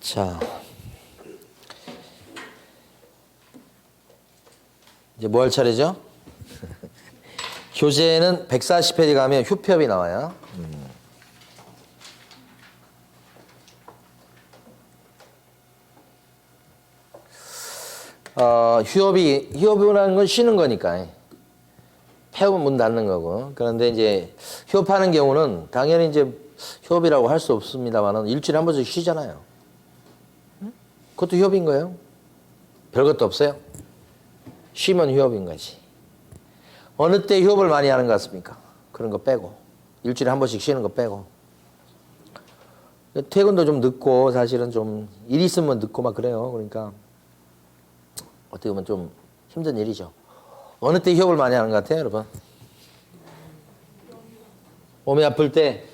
자, 이제 뭐 할 차례죠? 교재는 140페이지 가면 휴폐업이 나와요. 휴업이라는 건 쉬는 거니까. 폐업은 문 닫는 거고. 그런데 이제 휴업하는 경우는 당연히 이제 휴업이라고 할 수 없습니다만은 일주일에 한 번씩 쉬잖아요. 그것도 휴업인 거예요. 별것도 없어요. 쉬면 휴업인 거지. 어느 때 휴업을 많이 하는 것 같습니까? 그런 거 빼고. 일주일에 한 번씩 쉬는 거 빼고. 퇴근도 좀 늦고 사실은 좀 일 있으면 늦고 막 그래요. 그러니까 어떻게 보면 좀 힘든 일이죠. 어느 때 휴업을 많이 하는 것 같아요, 여러분? 몸이 아플 때.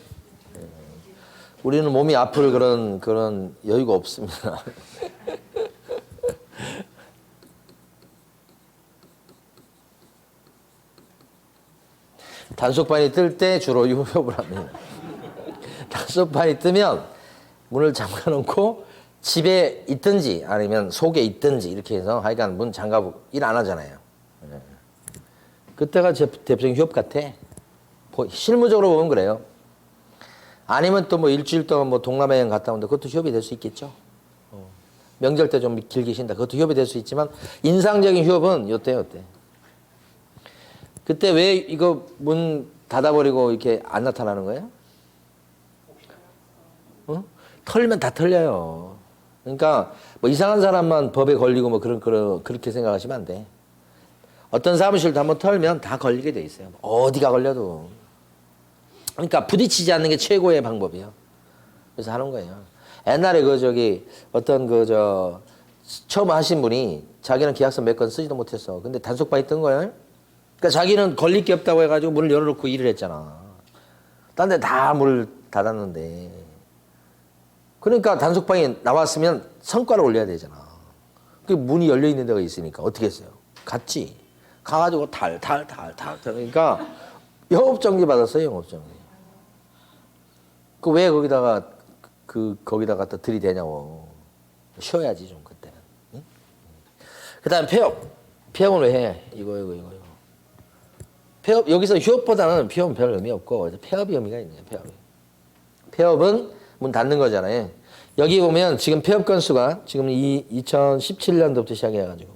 우리는 몸이 아플 그런 여유가 없습니다. 단속반이 뜰 때 주로 휴업을 합니다. 단속반이 뜨면 문을 잠가놓고 집에 있든지 아니면 속에 있든지 이렇게 해서 하여간 문 잠가고 일 안 하잖아요. 그때가 제 대표적인 휴업 같아. 실무적으로 보면 그래요. 아니면 또 뭐 일주일 동안 뭐 동남아 여행 갔다 온다. 그것도 휴업이 될 수 있겠죠. 명절 때 좀 길게 쉰다. 그것도 휴업이 될 수 있지만 인상적인 휴업은 요때. 그때 왜 이거 문 닫아버리고 이렇게 안 나타나는 거예요? 털면 다 털려요. 그러니까 뭐 이상한 사람만 법에 걸리고 뭐 그렇게 생각하시면 안 돼. 어떤 사무실도 한번 털면 다 걸리게 돼 있어요. 어디가 걸려도. 그러니까 부딪히지 않는 게 최고의 방법이에요. 그래서 하는 거예요. 옛날에 처음 하신 분이 자기는 계약서 몇 건 쓰지도 못했어. 근데 단속반이 뜬 거예요. 그러니까 자기는 걸릴 게 없다고 해가지고 문을 열어놓고 일을 했잖아. 딴 데 다 문을 닫았는데. 그러니까 단속반이 나왔으면 성과를 올려야 되잖아. 그 문이 열려있는 데가 있으니까 어떻게 했어요? 갔지. 가가지고 탈. 그러니까 영업정지 받았어요, 영업정지. 그 왜 거기다가 갖다 들이대냐고. 쉬어야지, 좀, 그때는. 응? 그 다음에 폐업. 폐업은 왜 해? 이거. 폐업, 여기서 휴업보다는 폐업은 별 의미 없고, 폐업이 의미가 있네요, 폐업이. 폐업은 문 닫는 거잖아요. 여기 보면 지금 폐업 건수가 지금 2017년도부터 시작해가지고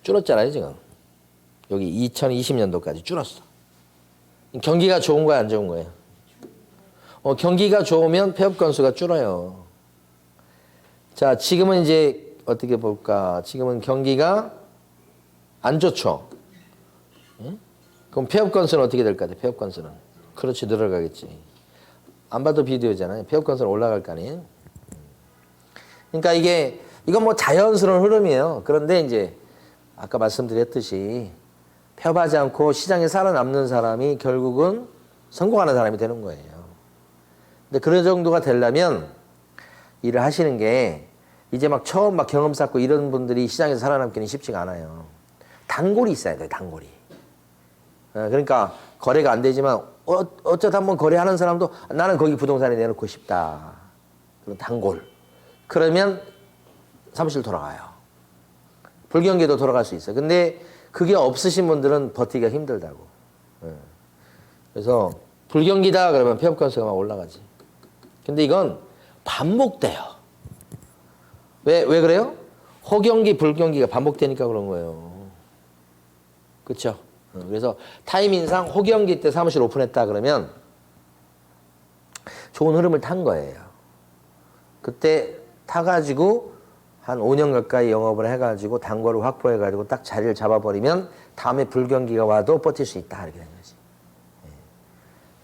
줄었잖아요, 지금. 여기 2020년도까지 줄었어. 경기가 좋은 거야, 안 좋은 거예요? 경기가 좋으면 폐업 건수가 줄어요. 자, 지금은 이제 어떻게 볼까? 지금은 경기가 안 좋죠. 응? 그럼 폐업 건수는 어떻게 될 것 같아요? 폐업 건수는. 그렇지, 늘어가겠지. 안 봐도 비디오잖아요. 폐업 건수는 올라갈 거 아니에요? 그러니까 이건 뭐 자연스러운 흐름이에요. 그런데 이제 아까 말씀드렸듯이 폐업하지 않고 시장에 살아남는 사람이 결국은 성공하는 사람이 되는 거예요. 근데 그런 정도가 되려면 일을 하시는 게 이제 막 처음 경험 쌓고 이런 분들이 시장에서 살아남기는 쉽지가 않아요. 단골이 있어야 돼요, 단골이. 그러니까 거래가 안 되지만 어쩌다 한번 거래하는 사람도 나는 거기 부동산에 내놓고 싶다. 그런 단골. 그러면 사무실 돌아가요. 불경기도 돌아갈 수 있어요. 근데 그게 없으신 분들은 버티기가 힘들다고. 그래서 불경기다 그러면 폐업 건수가 막 올라가지. 근데 이건 반복돼요. 왜 그래요? 호경기, 불경기가 반복되니까 그런 거예요. 그렇죠? 그래서 타이밍상 호경기 때 사무실 오픈했다 그러면 좋은 흐름을 탄 거예요. 그때 타가지고 한 5년 가까이 영업을 해가지고 단골을 확보해가지고 딱 자리를 잡아버리면 다음에 불경기가 와도 버틸 수 있다 이렇게 된 거지.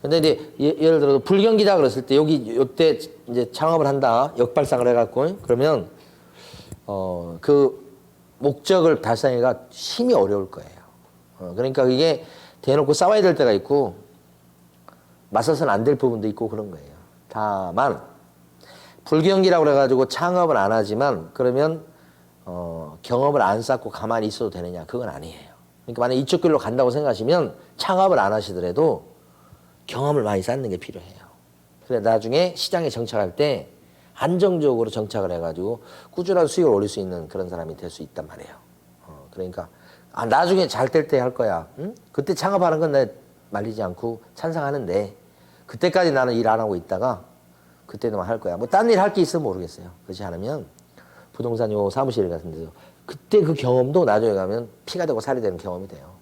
근데 이제 예를 들어서 불경기다 그랬을 때 요때 이제 창업을 한다 역발상을 해갖고 그러면 그 목적을 달성하기가 심히 어려울 거예요. 그러니까 이게 대놓고 싸워야 될 때가 있고 맞서서는 안 될 부분도 있고 그런 거예요. 다만 불경기라고 그래가지고 창업을 안 하지만 그러면 경험을 안 쌓고 가만히 있어도 되느냐? 그건 아니에요. 그러니까 만약 이쪽 길로 간다고 생각하시면 창업을 안 하시더라도 경험을 많이 쌓는 게 필요해요. 그래 나중에 시장에 정착할 때 안정적으로 정착을 해가지고 꾸준한 수익을 올릴 수 있는 그런 사람이 될 수 있단 말이에요. 그러니까 나중에 잘 될 때 할 거야. 응? 그때 창업하는 건 내 말리지 않고 찬성하는데 그때까지 나는 일 안 하고 있다가 그때는 할 거야. 뭐 딴 일 할 게 있으면 모르겠어요. 그렇지 않으면 부동산 요 사무실 같은 데서 그때 그 경험도 나중에 가면 피가 되고 살이 되는 경험이 돼요.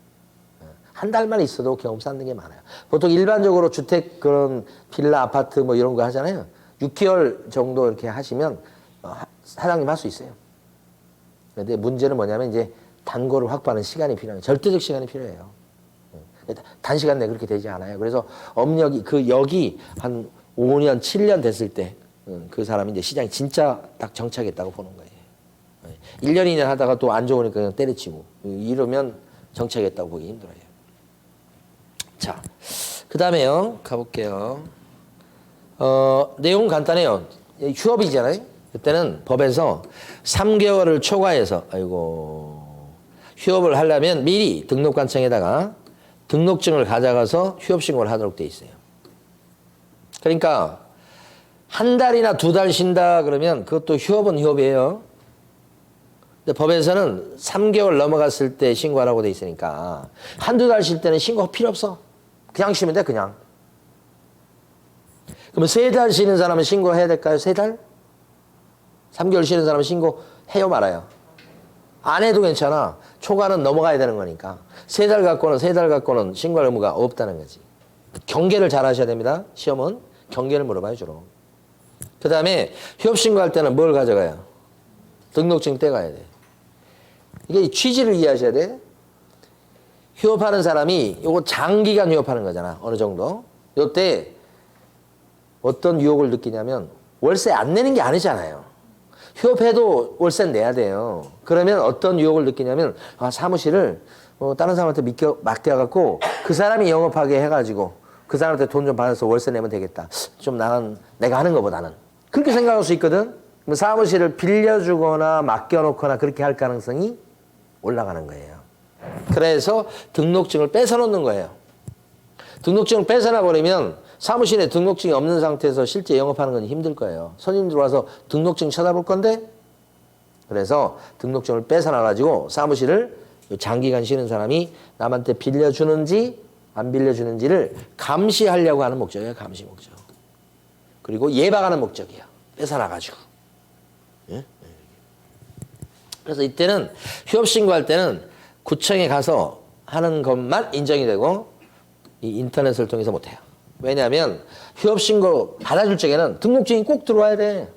한 달만 있어도 경험 쌓는 게 많아요. 보통 일반적으로 주택 그런 빌라 아파트 뭐 이런 거 하잖아요. 6개월 정도 이렇게 하시면 사장님 할 수 있어요. 근데 문제는 뭐냐면 이제 단골을 확보하는 시간이 필요해요. 절대적 시간이 필요해요. 단시간 내에 그렇게 되지 않아요. 그래서 업력이 여기 한 5년, 7년 됐을 때 그 사람이 이제 시장이 진짜 딱 정착했다고 보는 거예요. 1년, 2년 하다가 또 안 좋으니까 그냥 때려치고 이러면 정착했다고 보기 힘들어요. 자, 그 다음에요. 가볼게요. 내용은 간단해요. 휴업이잖아요. 그때는 법에서 3개월을 초과해서, 휴업을 하려면 미리 등록관청에다가 등록증을 가져가서 휴업신고를 하도록 돼 있어요. 그러니까, 한 달이나 2달 쉰다 그러면 그것도 휴업은 휴업이에요. 근데 법에서는 3개월 넘어갔을 때 신고하라고 돼 있으니까, 한두 달 쉴 때는 신고 필요 없어. 그냥 쉬면 돼, 그냥. 그러면 3달 쉬는 사람은 신고해야 될까요? 3달? 3개월 쉬는 사람은 신고해요, 말아요? 안 해도 괜찮아. 초과는 넘어가야 되는 거니까. 3달 갖고는 신고할 의무가 없다는 거지. 경계를 잘 하셔야 됩니다. 시험은 경계를 물어봐요, 주로. 그 다음에 휴업 신고할 때는 뭘 가져가요? 등록증 떼가야 돼. 이게 취지를 이해하셔야 돼. 휴업하는 사람이 요거 장기간 휴업하는 거잖아. 어느 정도. 요때 어떤 유혹을 느끼냐면 월세 안 내는 게 아니잖아요. 휴업해도 월세는 내야 돼요. 그러면 어떤 유혹을 느끼냐면 사무실을 다른 사람한테 맡겨갖고 그 사람이 영업하게 해가지고 그 사람한테 돈 좀 받아서 월세 내면 되겠다. 좀 내가 하는 것보다는. 그렇게 생각할 수 있거든. 그럼 사무실을 빌려주거나 맡겨놓거나 그렇게 할 가능성이 올라가는 거예요. 그래서 등록증을 뺏어놓는 거예요. 등록증을 뺏어놔버리면 사무실에 등록증이 없는 상태에서 실제 영업하는 건 힘들 거예요. 손님 들어와서 등록증 쳐다볼 건데 그래서 등록증을 뺏어놔가지고 사무실을 장기간 쉬는 사람이 남한테 빌려주는지 안 빌려주는지를 감시하려고 하는 목적이에요. 감시 목적. 그리고 예방하는 목적이에요. 뺏어놔가지고. 예? 그래서 이때는 휴업 신고할 때는 구청에 가서 하는 것만 인정이 되고 이 인터넷을 통해서 못해요. 왜냐하면 휴업 신고 받아줄 적에는 등록증이 꼭 들어와야 돼.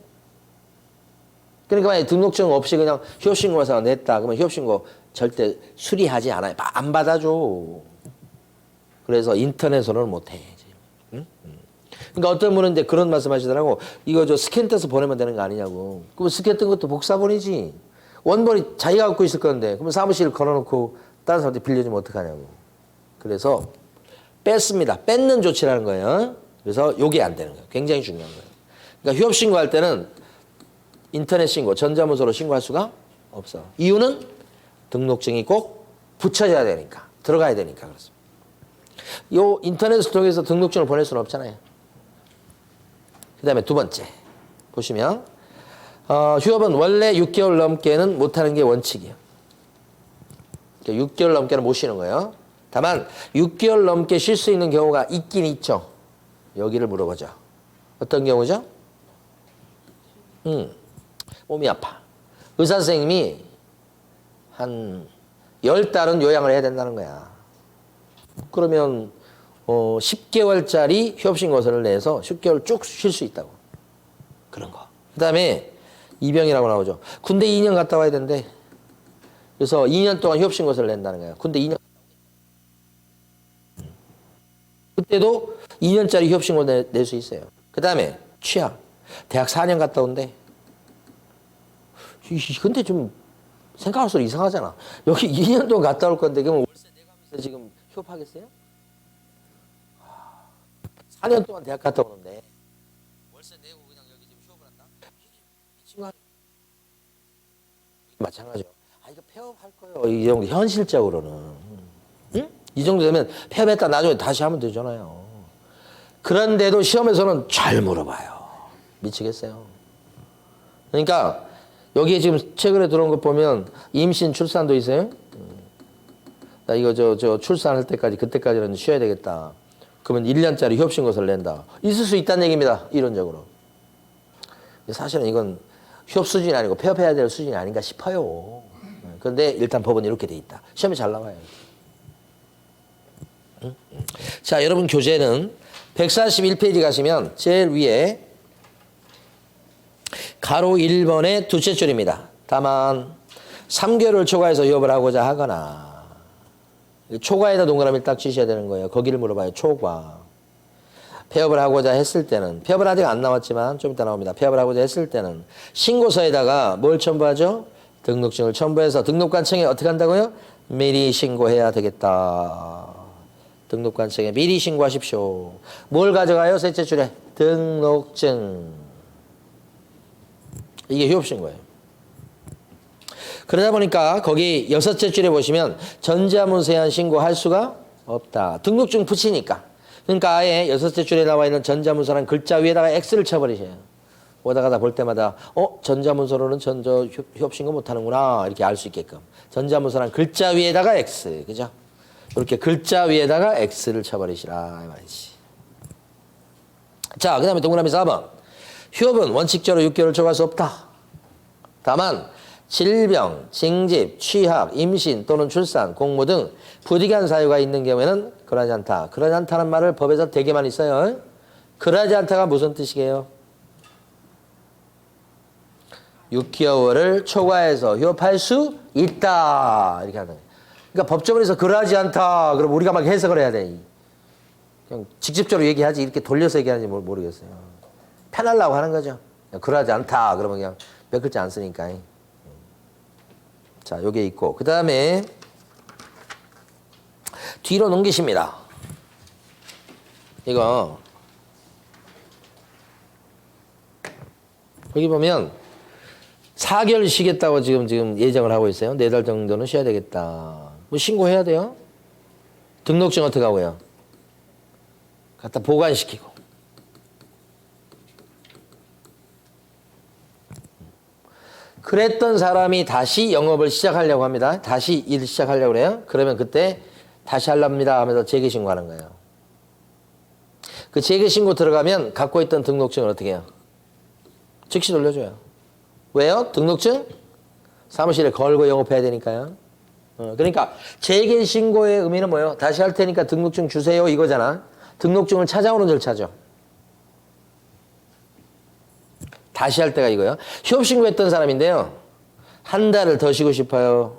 그러니까 만약에 등록증 없이 그냥 휴업 신고해서 냈다 그러면 휴업 신고 절대 수리하지 않아요. 안 받아줘. 그래서 인터넷으로는 못해. 응? 그러니까 어떤 분은 이제 그런 말씀 하시더라고. 이거 스캔 떼서 보내면 되는 거 아니냐고. 그럼 스캔 뜬 것도 복사본이지. 원본이 자기가 갖고 있을 건데. 그러면 사무실 걸어놓고 다른 사람한테 빌려주면 어떡하냐고. 그래서 뺐습니다. 뺏는 조치라는 거예요. 그래서 요게 안 되는 거예요. 굉장히 중요한 거예요. 그러니까 휴업 신고할 때는 인터넷 신고, 전자문서로 신고할 수가 없어. 이유는 등록증이 꼭 붙여져야 되니까. 들어가야 되니까 그렇습니다. 요 인터넷을 통해서 등록증을 보낼 수는 없잖아요. 그 다음에 두 번째 보시면 휴업은 원래 6개월 넘게는 못하는 게 원칙이에요. 6개월 넘게는 못 쉬는 거예요. 다만 6개월 넘게 쉴 수 있는 경우가 있긴 있죠. 여기를 물어보죠. 어떤 경우죠? 몸이 아파. 의사 선생님이 한 10달은 요양을 해야 된다는 거야. 그러면 10개월짜리 휴업신고서를 내서 10개월 쭉 쉴 수 있다고. 그런 거. 그 다음에 이병이라고 나오죠. 군대 2년 갔다 와야 된대. 그래서 2년 동안 휴업신고서를 낸다는 거예요. 군대 2년. 그때도 2년짜리 휴업신고 낼 수 있어요. 그 다음에 취약. 대학 4년 갔다 온대. 근데 좀 생각할수록 이상하잖아. 여기 2년 동안 갔다 올 건데 그러면 월세 내가면서 지금 휴업하겠어요? 4년 동안 대학 갔다 오는데 월세 내고 그냥 여기 지금 휴업을 한다? 미친 거 아니야? 마찬가지죠. 이거 폐업할 거예요. 이 정도 현실적으로는. 응? 이 정도 되면 폐업했다 나중에 다시 하면 되잖아요. 그런데도 시험에서는 잘 물어봐요. 미치겠어요. 그러니까 여기에 지금 최근에 들어온 거 보면 임신 출산도 있어요. 나 이거 저 출산할 때까지 그때까지는 쉬어야 되겠다. 그러면 1년짜리 휴업신고서를 낸다. 있을 수 있다는 얘기입니다. 이론적으로. 사실은 이건 휴업 수준이 아니고 폐업해야 될 수준이 아닌가 싶어요. 그런데 일단 법은 이렇게 돼 있다. 시험에 잘 나와요. 자, 여러분 교재는 141페이지 가시면 제일 위에 가로 1번의 두째 줄입니다. 다만 3개월을 초과해서 휴업을 하고자 하거나 초과에다 동그라미를 딱 치셔야 되는 거예요. 거기를 물어봐요. 초과. 폐업을 하고자 했을 때는 폐업은 아직 안 나왔지만 좀 이따 나옵니다. 폐업을 하고자 했을 때는 신고서에다가 뭘 첨부하죠? 등록증을 첨부해서 등록관청에 어떻게 한다고요? 미리 신고해야 되겠다. 등록관청에 미리 신고하십시오. 뭘 가져가요? 셋째 줄에 등록증. 이게 휴업신고예요. 그러다 보니까 거기 여섯째 줄에 보시면 전자문서에한 신고할 수가 없다. 등록증 붙이니까. 그러니까 아예 여섯째 줄에 나와 있는 전자문서라는 글자 위에다가 X를 쳐버리세요. 오다 가다 볼 때마다 전자문서로는 전저 휴업신고 못하는구나 이렇게 알 수 있게끔. 전자문서라는 글자 위에다가 X. 그죠? 이렇게 글자 위에다가 X를 쳐버리시라 이 말이지. 자, 그 다음에 동그라미 4번. 휴업은 원칙적으로 6개월을 초과할 수 없다. 다만 질병, 징집, 취학, 임신 또는 출산, 공모 등 부득이한 사유가 있는 경우에는 그러지 않다. 그러지 않다는 말을 법에서 되게만 있어요. 그러지 않다가 무슨 뜻이게요? 6개월을 초과해서 휴업할 수 있다. 이렇게 하는 거예요. 그러니까 법조문에서 그러지 않다. 그럼 우리가 막 해석을 해야 돼. 그냥 직접적으로 얘기하지 이렇게 돌려서 얘기하는지 모르겠어요. 편하려고 하는 거죠. 그러지 않다. 그러면 그냥 몇 글자 안 쓰니까. 자, 요게 있고. 그 다음에 뒤로 넘기십니다. 이거. 여기 보면 4개월 쉬겠다고 지금 예정을 하고 있어요. 4달 정도는 쉬어야 되겠다. 뭐 신고해야 돼요? 등록증 어떻게 하고요? 갖다 보관시키고. 그랬던 사람이 다시 영업을 시작하려고 합니다. 다시 일 시작하려고 그래요. 그러면 그때 다시 하랍니다 하면서 재개신고하는 거예요. 그 재개신고 들어가면 갖고 있던 등록증을 어떻게 해요? 즉시 돌려줘요. 왜요? 등록증? 사무실에 걸고 영업해야 되니까요. 그러니까 재개신고의 의미는 뭐예요? 다시 할 테니까 등록증 주세요 이거잖아. 등록증을 찾아오는 절차죠. 다시 할 때가 이거요. 휴업신고했던 사람인데요. 한 달을 더 쉬고 싶어요.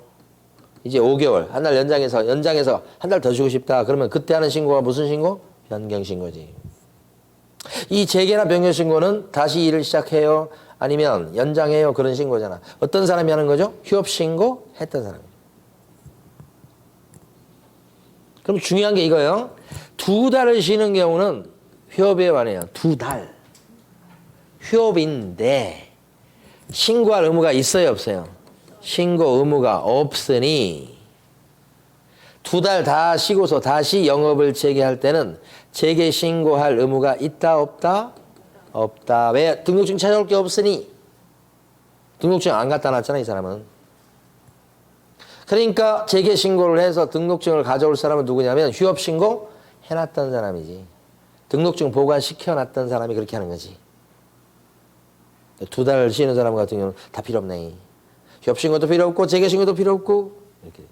이제 5개월. 한 달 연장해서 한 달 더 쉬고 싶다. 그러면 그때 하는 신고가 무슨 신고? 변경신고지. 이 재개나 변경신고는 다시 일을 시작해요. 아니면 연장해요. 그런 신고잖아. 어떤 사람이 하는 거죠? 휴업신고 했던 사람. 그럼 중요한 게 이거예요. 2달을 쉬는 경우는 휴업에 관해요. 2달. 휴업인데 신고할 의무가 있어요, 없어요? 신고 의무가 없으니 2달 다 쉬고서 다시 영업을 재개할 때는 재개신고할 의무가 있다, 없다? 없다. 왜? 등록증 찾아올 게 없으니. 등록증 안 갖다 놨잖아, 이 사람은. 그러니까 재개신고를 해서 등록증을 가져올 사람은 누구냐면 휴업신고 해놨던 사람이지. 등록증 보관시켜놨던 사람이 그렇게 하는 거지. 2달 쉬는 사람 같은 경우는 다 필요 없네. 휴업신고도 필요 없고 재개신고도 필요 없고 이렇게.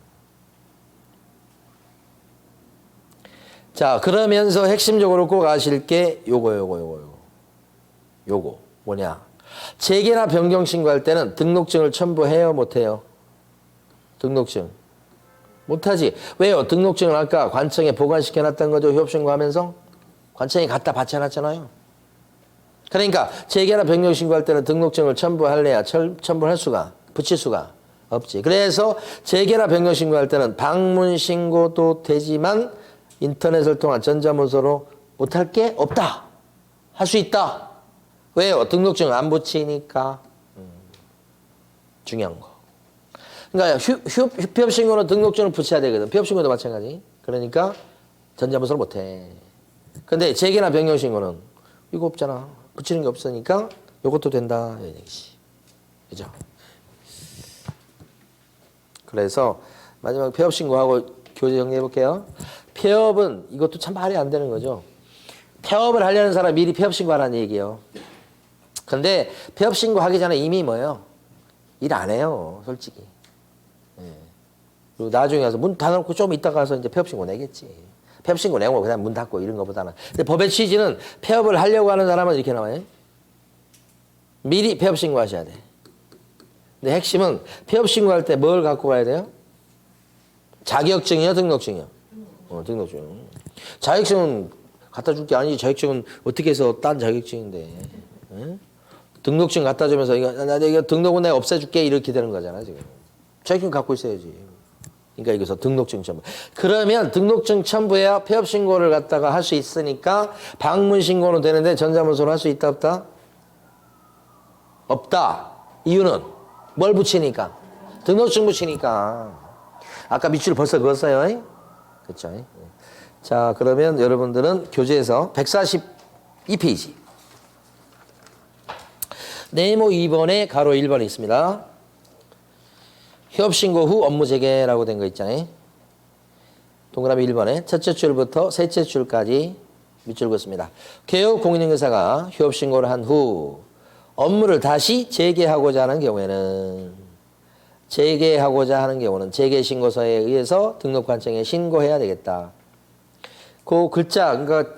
자, 그러면서 핵심적으로 꼭 아실 게 요거 뭐냐? 재개나 변경 신고할 때는 등록증을 첨부해요, 못해요? 등록증 못하지. 왜요? 등록증을 아까 관청에 보관시켜놨던 거죠. 휴업신고하면서 관청에 갖다 바쳐놨잖아요. 그러니까 재개나 변경 신고할 때는 등록증을 첨부할래야 첨부할 수가 붙일 수가 없지. 그래서 재개나 변경 신고할 때는 방문 신고도 되지만 인터넷을 통한 전자문서로 못할 게 없다. 할 수 있다. 왜요? 등록증 안 붙이니까. 중요한 거. 그러니까 휴업 신고는 등록증을 붙여야 되거든. 폐업 신고도 마찬가지. 그러니까 전자문서를 못해. 근데 재개나 변경 신고는 이거 없잖아. 붙이는 게 없으니까 이것도 된다. 이런 얘기지. 그죠? 그래서 마지막 폐업 신고하고 교재 정리해 볼게요. 폐업은 이것도 참 말이 안 되는 거죠. 폐업을 하려는 사람 미리 폐업 신고하라는 얘기예요. 근데 폐업 신고하기 전에 이미 뭐예요? 일 안 해요, 솔직히. 예. 그리고 나중에 가서 문 닫아놓고 좀 이따 가서 이제 폐업 신고 내겠지. 폐업 신고 내고 그냥 문 닫고 이런 것보다는. 근데 법의 취지는 폐업을 하려고 하는 사람은 이렇게 나와요. 미리 폐업 신고하셔야 돼. 근데 핵심은 폐업 신고할 때 뭘 갖고 가야 돼요? 자격증이요, 등록증이요? 등록증. 자격증은 갖다 줄 게 아니지. 자격증은 어떻게 해서 딴 자격증인데. 응? 등록증 갖다 주면서 이거 등록은 내가 없애줄게 이렇게 되는 거잖아 지금. 자격증 갖고 있어야지. 그러니까 여기서 등록증 첨부. 그러면 등록증 첨부해야 폐업 신고를 갖다가 할 수 있으니까 방문 신고는 되는데 전자문서로 할 수 있다 없다? 없다. 이유는 뭘 붙이니까? 등록증 붙이니까. 아까 밑줄 벌써 그었어요. 그렇죠? 자, 그러면 여러분들은 교재에서 142페이지. 네모 2번에 가로 1번이 있습니다. 휴업신고 후 업무 재개라고 된 거 있잖아요. 동그라미 1번에 첫째 줄부터 셋째 줄까지 밑줄 긋습니다. 개업 공인중개사가 휴업신고를 한 후 업무를 다시 재개하고자 하는 경우에는 재개신고서에 의해서 등록관청에 신고해야 되겠다. 그 글자, 그러니까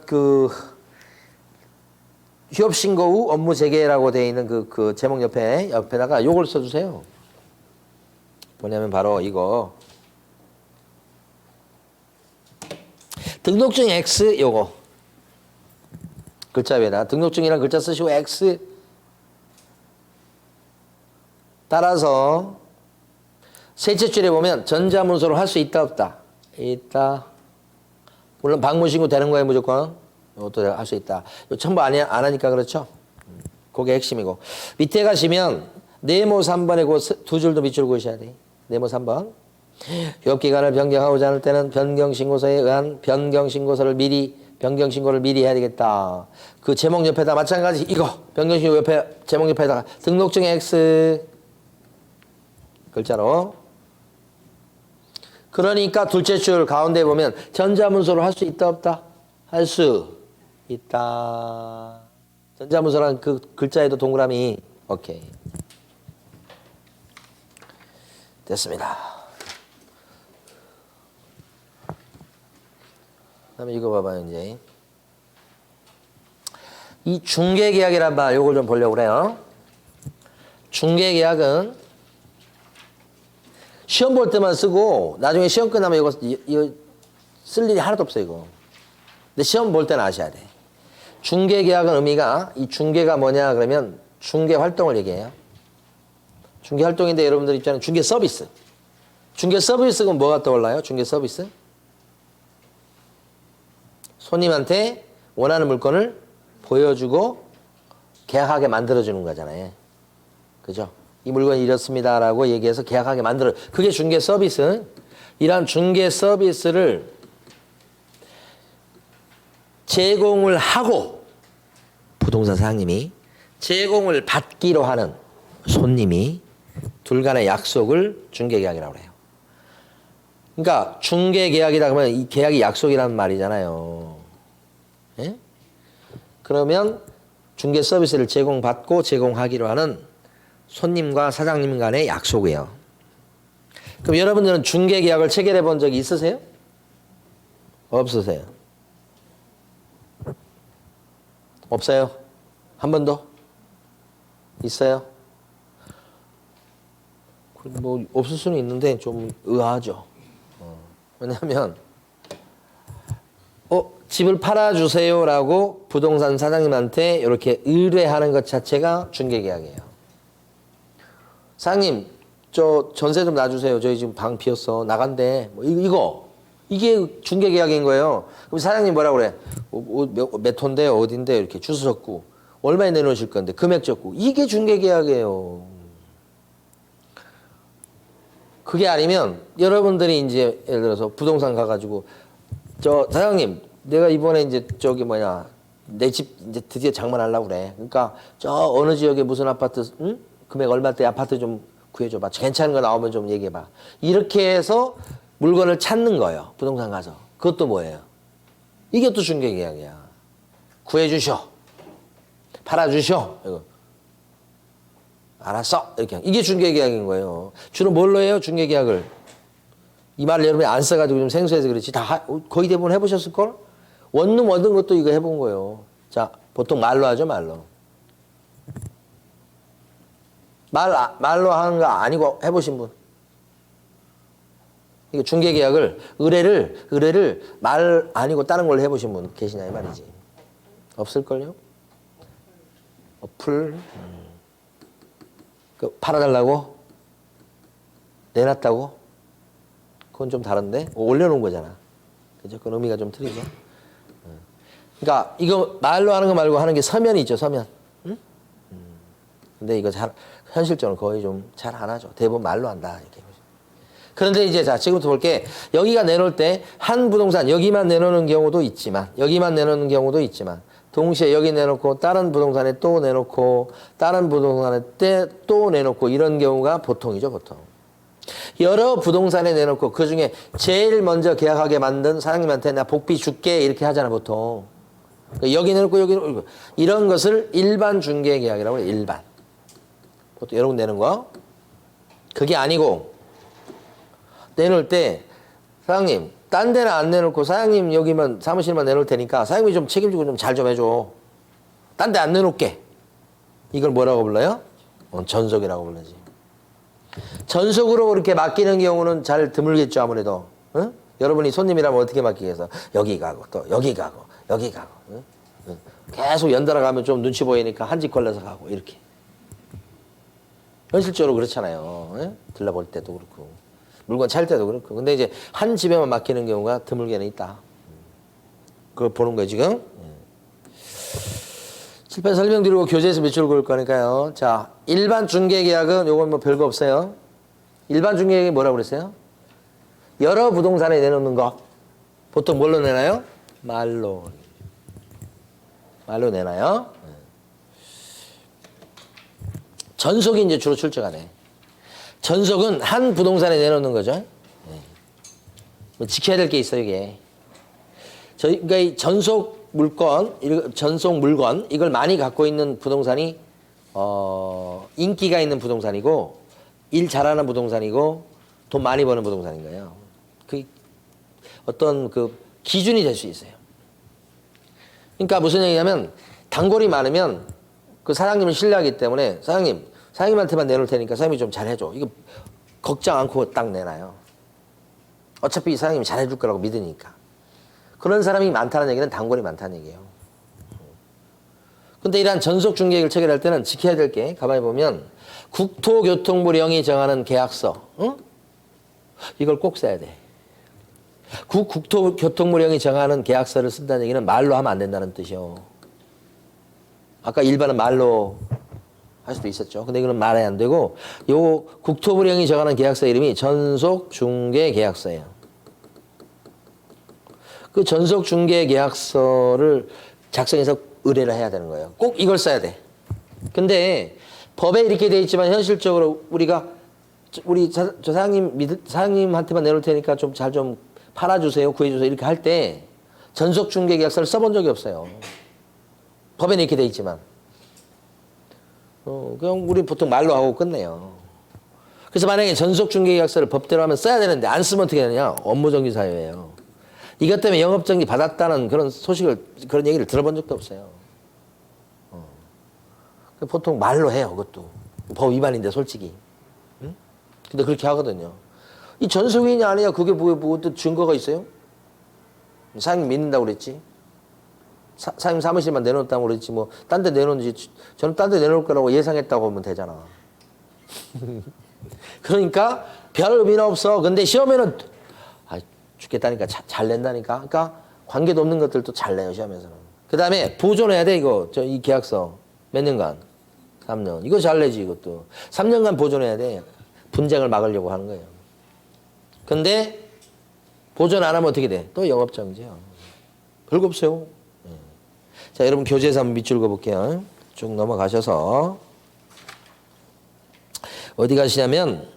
휴업신고 후 업무 재개라고 되어 있는 그 제목 옆에다가 요걸 써주세요. 뭐냐면 바로 이거. 등록증 X 요거. 글자 위에다 등록증이란 글자 쓰시고 X. 따라서 셋째 줄에 보면 전자문서로 할 수 있다 없다? 있다. 물론 방문신고 되는 거예요 무조건. 이것도 할 수 있다. 이거 첨부 안 하니까 그렇죠? 그게 핵심이고. 밑에 가시면 네모 3번에 그 두 줄도 밑줄 그으셔야 돼. 네모 3번. 휴업기간을 변경하고자 할 때는 변경신고서에 의한 변경신고를 미리 해야 되겠다. 그 제목 옆에다 마찬가지 이거 변경신고 옆에 제목 옆에다가 등록증 X 글자로. 그러니까 둘째 줄 가운데 보면 전자문서로 할 수 있다 없다? 할 수 있다. 전자문서란 그 글자에도 동그라미. 오케이. 됐습니다. 그다음에 이거 봐봐요 이제. 이 중개계약이란 말 요걸 좀 보려고 그래요. 중개계약은 시험 볼 때만 쓰고 나중에 시험 끝나면 이거 쓸 일이 하나도 없어요 이거. 근데 시험 볼 때는 아셔야 돼. 중개계약은 의미가 이 중개가 뭐냐 그러면 중개활동을 얘기해요. 중개활동인데 여러분들 입장에는 중개서비스. 중개서비스는 뭐가 떠올라요? 중개서비스? 손님한테 원하는 물건을 보여주고 계약하게 만들어주는 거잖아요. 그죠? 이 물건이 이렇습니다라고 얘기해서 계약하게 만들어. 그게 중개서비스. 이러한 중개서비스를 제공을 하고 부동산 사장님이 제공을 받기로 하는 손님이 둘 간의 약속을 중개계약이라고 해요. 그러니까 중개계약이다 그러면 이 계약이 약속이라는 말이잖아요. 예? 그러면 중개서비스를 제공받고 제공하기로 하는 손님과 사장님 간의 약속이에요. 그럼 여러분들은 중개계약을 체결해 본 적이 있으세요? 없으세요? 없어요? 한 번도? 있어요? 뭐 없을 수는 있는데 좀 의아하죠. 왜냐하면 집을 팔아주세요라고 부동산 사장님한테 이렇게 의뢰하는 것 자체가 중개계약이에요. 사장님 저 전세 좀 놔주세요. 저희 지금 방 비었어. 나간대. 뭐 이게 중개계약인 거예요. 그럼 사장님 뭐라고 그래? 몇 호인데 어딘데 이렇게 주소 적고 얼마에 내놓으실 건데 금액 적고 이게 중개계약이에요. 그게 아니면 여러분들이 이제 예를 들어서 부동산 가가지고 저 사장님 내가 이번에 이제 내 집 이제 드디어 장만하려고 그래. 그러니까 저 어느 지역에 무슨 아파트 응? 금액 얼마대 아파트 좀 구해줘봐. 괜찮은 거 나오면 좀 얘기해봐. 이렇게 해서 물건을 찾는 거예요. 부동산 가서. 그것도 뭐예요? 이게 또 중개계약이야. 구해주쇼. 팔아주쇼. 이거. 알았어. 이렇게. 이게 중개계약인 거예요. 주로 뭘로 해요? 중개계약을. 이 말을 여러분이 안 써가지고 좀 생소해서 그렇지. 거의 대부분 해보셨을걸? 원룸 얻은 것도 이거 해본 거예요. 자, 보통 말로 하죠, 말로. 말로 하는 거 아니고 해보신 분. 이거 중개계약을, 의뢰를 말 아니고 다른 걸로 해보신 분 계시냐, 이 말이지. 없을걸요? 어플. 그 팔아달라고? 내놨다고? 그건 좀 다른데? 올려놓은 거잖아. 그죠? 그건 의미가 좀 틀리죠? 그러니까 이거 말로 하는 거 말고 하는 게 서면이 있죠, 서면. 응? 근데 이거 현실적으로 거의 좀 잘 안 하죠. 대부분 말로 한다. 이렇게. 그런데 이제 자, 지금부터 볼게. 여기가 내놓을 때 한 부동산, 여기만 내놓는 경우도 있지만, 동시에 여기 내놓고 다른 부동산에 또 내놓고 다른 부동산에 또 내놓고 이런 경우가 보통이죠, 보통. 여러 부동산에 내놓고 그중에 제일 먼저 계약하게 만든 사장님한테 나 복비 줄게 이렇게 하잖아, 보통. 여기 내놓고 여기 내놓고 이런 것을 일반 중개계약이라고 해요, 일반. 보통 여러분 내는 거. 그게 아니고 내놓을 때 사장님 딴 데는 안 내놓고 사장님 여기만 사무실만 내놓을 테니까 사장님이 좀 책임지고 좀 잘 좀 해줘. 딴 데 안 내놓을게. 이걸 뭐라고 불러요? 전속이라고 불러지. 전속으로 그렇게 맡기는 경우는 잘 드물겠죠, 아무래도. 응? 여러분이 손님이라면 어떻게 맡기겠어? 여기 가고 또 여기 가고 여기 가고. 응? 응. 계속 연달아 가면 좀 눈치 보이니까 한 집 걸려서 가고 이렇게. 현실적으로 그렇잖아요. 응? 들러볼 때도 그렇고 물건 찰 때도 그렇고. 근데 이제 한 집에만 맡기는 경우가 드물게는 있다. 그걸 보는 거예요, 지금. 칠판 설명드리고 교재에서 몇 줄 그을 거니까요. 자, 일반 중개계약은 요건 뭐 별거 없어요. 일반 중개계약이 뭐라고 그랬어요? 여러 부동산에 내놓는 거. 보통 뭘로 내나요? 말로 내나요? 전속이 이제 주로 출제가네. 전속은 한 부동산에 내놓는 거죠. 뭐 지켜야 될 게 있어요, 이게. 그러니까 이 전속 물건, 이걸 많이 갖고 있는 부동산이, 인기가 있는 부동산이고, 일 잘하는 부동산이고, 돈 많이 버는 부동산인 거예요. 그, 어떤 그 기준이 될 수 있어요. 그러니까 무슨 얘기냐면, 단골이 많으면 그 사장님을 신뢰하기 때문에, 사장님한테만 내놓을 테니까 사장님이 좀 잘해줘. 이거 걱정 않고 딱 내놔요. 어차피 사장님이 잘해줄 거라고 믿으니까. 그런 사람이 많다는 얘기는 단골이 많다는 얘기예요. 근데 이러한 전속중개액을 체결할 때는 지켜야 될 게 가만히 보면 국토교통부령이 정하는 계약서, 응? 이걸 꼭 써야 돼. 국토교통부령이 정하는 계약서를 쓴다는 얘기는 말로 하면 안 된다는 뜻이요. 아까 일반은 말로 할 수도 있었죠. 근데 이거는 말이 안 되고 요 국토부령이 정하는 계약서 이름이 전속중개계약서예요. 그 전속중개계약서를 작성해서 의뢰를 해야 되는 거예요. 꼭 이걸 써야 돼. 근데 법에 이렇게 돼 있지만 현실적으로 우리 사장님한테만 내놓을 테니까 좀 잘 좀 팔아주세요, 구해주세요 이렇게 할 때 전속중개계약서를 써본 적이 없어요. 법에는 이렇게 돼 있지만. 그냥 우리 보통 말로 하고 끝내요. 그래서 만약에 전속중개계약서를 법대로 하면 써야 되는데 안 쓰면 어떻게 되느냐? 업무정지 사유예요. 이것 때문에 영업정지 받았다는 그런 얘기를 들어본 적도 없어요. 보통 말로 해요, 그것도. 법 위반인데, 솔직히. 응? 근데 그렇게 하거든요. 이 전속이냐 아니냐, 그게 뭐 어떤 증거가 있어요? 사장님 믿는다고 그랬지? 사장님 사무실만 내놓았다고 그랬지, 뭐, 딴 데 내놓는지, 저는 딴 데 내놓을 거라고 예상했다고 하면 되잖아. 그러니까 별 의미는 없어. 근데 시험에는 죽겠다니까 잘 낸다니까. 그러니까 관계도 없는 것들도 잘 내요, 시험에서는. 그 다음에 보존해야 돼, 이거. 이 계약서. 몇 년간? 3년. 이거 잘 내지, 이것도. 3년간 보존해야 돼. 분쟁을 막으려고 하는 거예요. 근데 보존 안 하면 어떻게 돼? 또 영업정지요. 별거 없어요. 자, 여러분 교재에서 한번 밑줄 그어볼게요. 쭉 넘어가셔서. 어디 가시냐면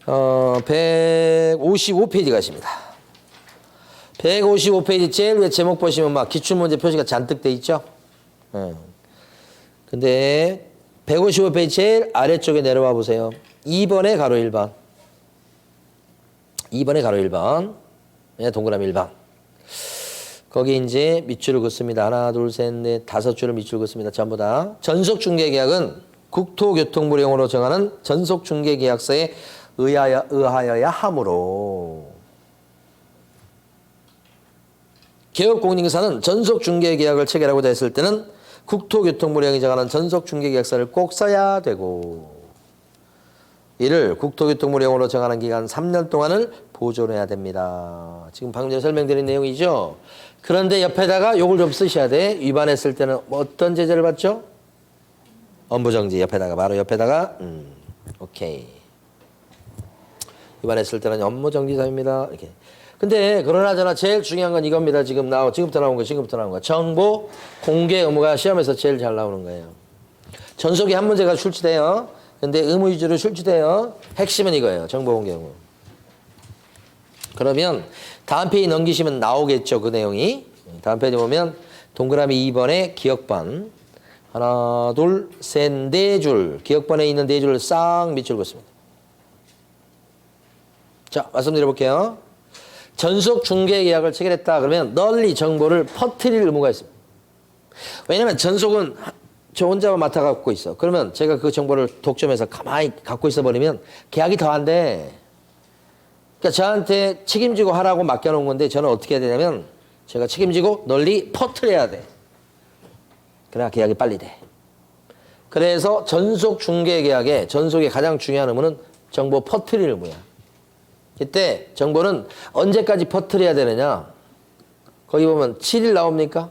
155페이지 가십니다. 155페이지 제일 위에 제목 보시면 막 기출문제 표시가 잔뜩 돼 있죠. 근데 155페이지 제일 아래쪽에 내려와 보세요. 2번에 가로 1번. 2번에 가로 1번. 동그라미 1번. 거기 이제 밑줄을 긋습니다. 하나, 둘, 셋, 넷, 다섯 줄을 밑줄 긋습니다. 전부 다. 전속중개계약은 국토교통부령으로 정하는 전속중개계약서에 의하여야 하므로 개업공인인사는 전속중개계약을 체결하고자 했을 때는 국토교통부령이 정하는 전속중개계약서를 꼭 써야 되고 이를 국토교통부령으로 정하는 기간 3년 동안을 보존해야 됩니다. 지금 방금 전에 설명드린 내용이죠. 그런데 옆에다가 요걸 좀 쓰셔야 돼. 위반했을 때는 어떤 제재를 받죠? 업무정지 옆에다가 바로 옆에다가 오케이. 위반했을 때는 업무정지사입니다. 이렇게. 근데 그러나저나 제일 중요한 건 이겁니다. 지금부터 나온 거. 정보 공개 의무가 시험에서 제일 잘 나오는 거예요. 전속이 한 문제가 출제돼요. 근데 의무 위주로 출제돼요. 핵심은 이거예요. 정보 공개 의무. 그러면 다음 페이지 넘기시면 나오겠죠. 그 내용이. 다음 페이지 보면 동그라미 2번에 기억번. 하나, 둘, 셋, 네 줄. 기억번에 있는 네 줄을 싹 밑줄 긋습니다. 자, 말씀드려볼게요. 전속 중개 계약을 체결했다 그러면 널리 정보를 퍼뜨릴 의무가 있습니다. 왜냐면 전속은 저 혼자만 맡아 갖고 있어. 그러면 제가 그 정보를 독점해서 가만히 갖고 있어 버리면 계약이 더 안 돼. 그러니까 저한테 책임지고 하라고 맡겨놓은 건데 저는 어떻게 해야 되냐면 제가 책임지고 널리 퍼뜨려야 돼. 그래야 계약이 빨리 돼. 그래서 전속 중개 계약의 전속의 가장 중요한 의무는 정보 퍼뜨릴 의무야. 이때 정보는 언제까지 퍼뜨려야 되느냐? 거기 보면 7일 나옵니까?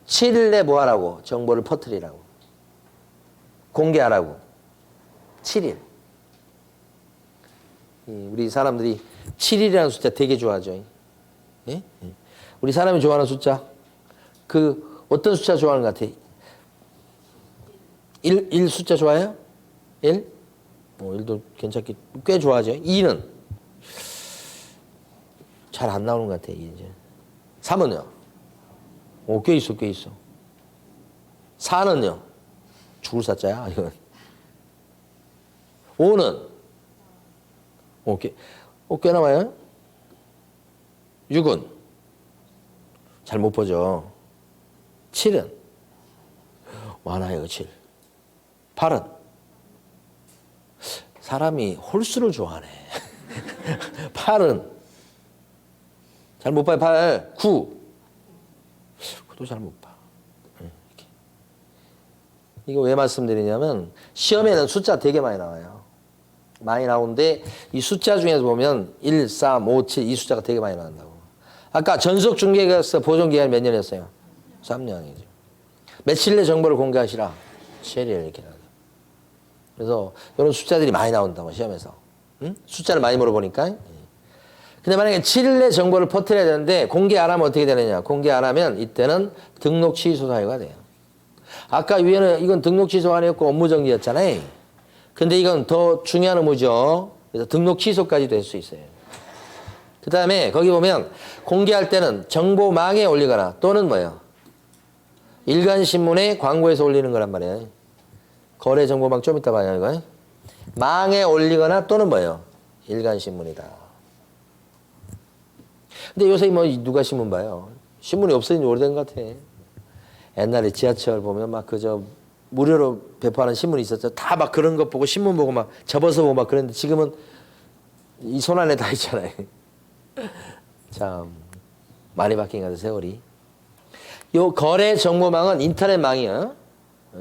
7일 내 뭐 하라고? 정보를 퍼뜨리라고. 공개하라고. 7일. 우리 사람들이 7일이라는 숫자 되게 좋아하죠. 예? 우리 사람이 좋아하는 숫자. 어떤 숫자 좋아하는 것 같아? 1 숫자 좋아해요? 1? 1도 괜찮게 꽤 좋아하죠. 2는 잘 안 나오는 것 같아. 이제 3은요? 꽤 있어. 4는요? 죽을 사자야 이건. 5는 꽤 나와요. 6은 잘 못 보죠. 7은 많아요. 7. 8은 사람이 홀수를 좋아하네. 8은 잘 못 봐요. 8. 9. 그것도 잘 못 봐. 이렇게. 이거 왜 말씀드리냐면 시험에는 숫자 되게 많이 나와요. 많이 나오는데 이 숫자 중에서 보면 1, 3, 5, 7 이 숫자가 되게 많이 나온다고. 아까 전속 중개계약서 보존 기간 몇 년이었어요? 3년이죠. 며칠 내 정보를 공개하시라. 7일 이렇게 나와요. 그래서 이런 숫자들이 많이 나온다고 시험에서. 응? 숫자를 많이 물어보니까. 근데 만약에 7일 내 정보를 퍼뜨려야 되는데 공개 안 하면 어떻게 되느냐. 공개 안 하면 이때는 등록 취소 사유가 돼요. 아까 위에는 이건 등록 취소 아니었고 업무정지였잖아요. 근데 이건 더 중요한 의무죠. 그래서 등록 취소까지 될 수 있어요. 그 다음에 거기 보면 공개할 때는 정보망에 올리거나 또는 뭐예요? 일간신문에 광고에서 올리는 거란 말이에요. 거래정보망 좀 이따 봐요. 이거. 망에 올리거나 또는 뭐예요? 일간신문이다. 근데 요새 뭐 누가 신문 봐요? 신문이 없어진 지 오래된 것 같아. 옛날에 지하철 보면 막 그저 무료로 배포하는 신문이 있었죠. 다 막 그런 것 보고 신문 보고 막 접어서 보고 막 그랬는데 지금은 이 손 안에 다 있잖아요. 참 많이 바뀐 것 같아요. 세월이. 요 거래 정보망은 인터넷망이에요.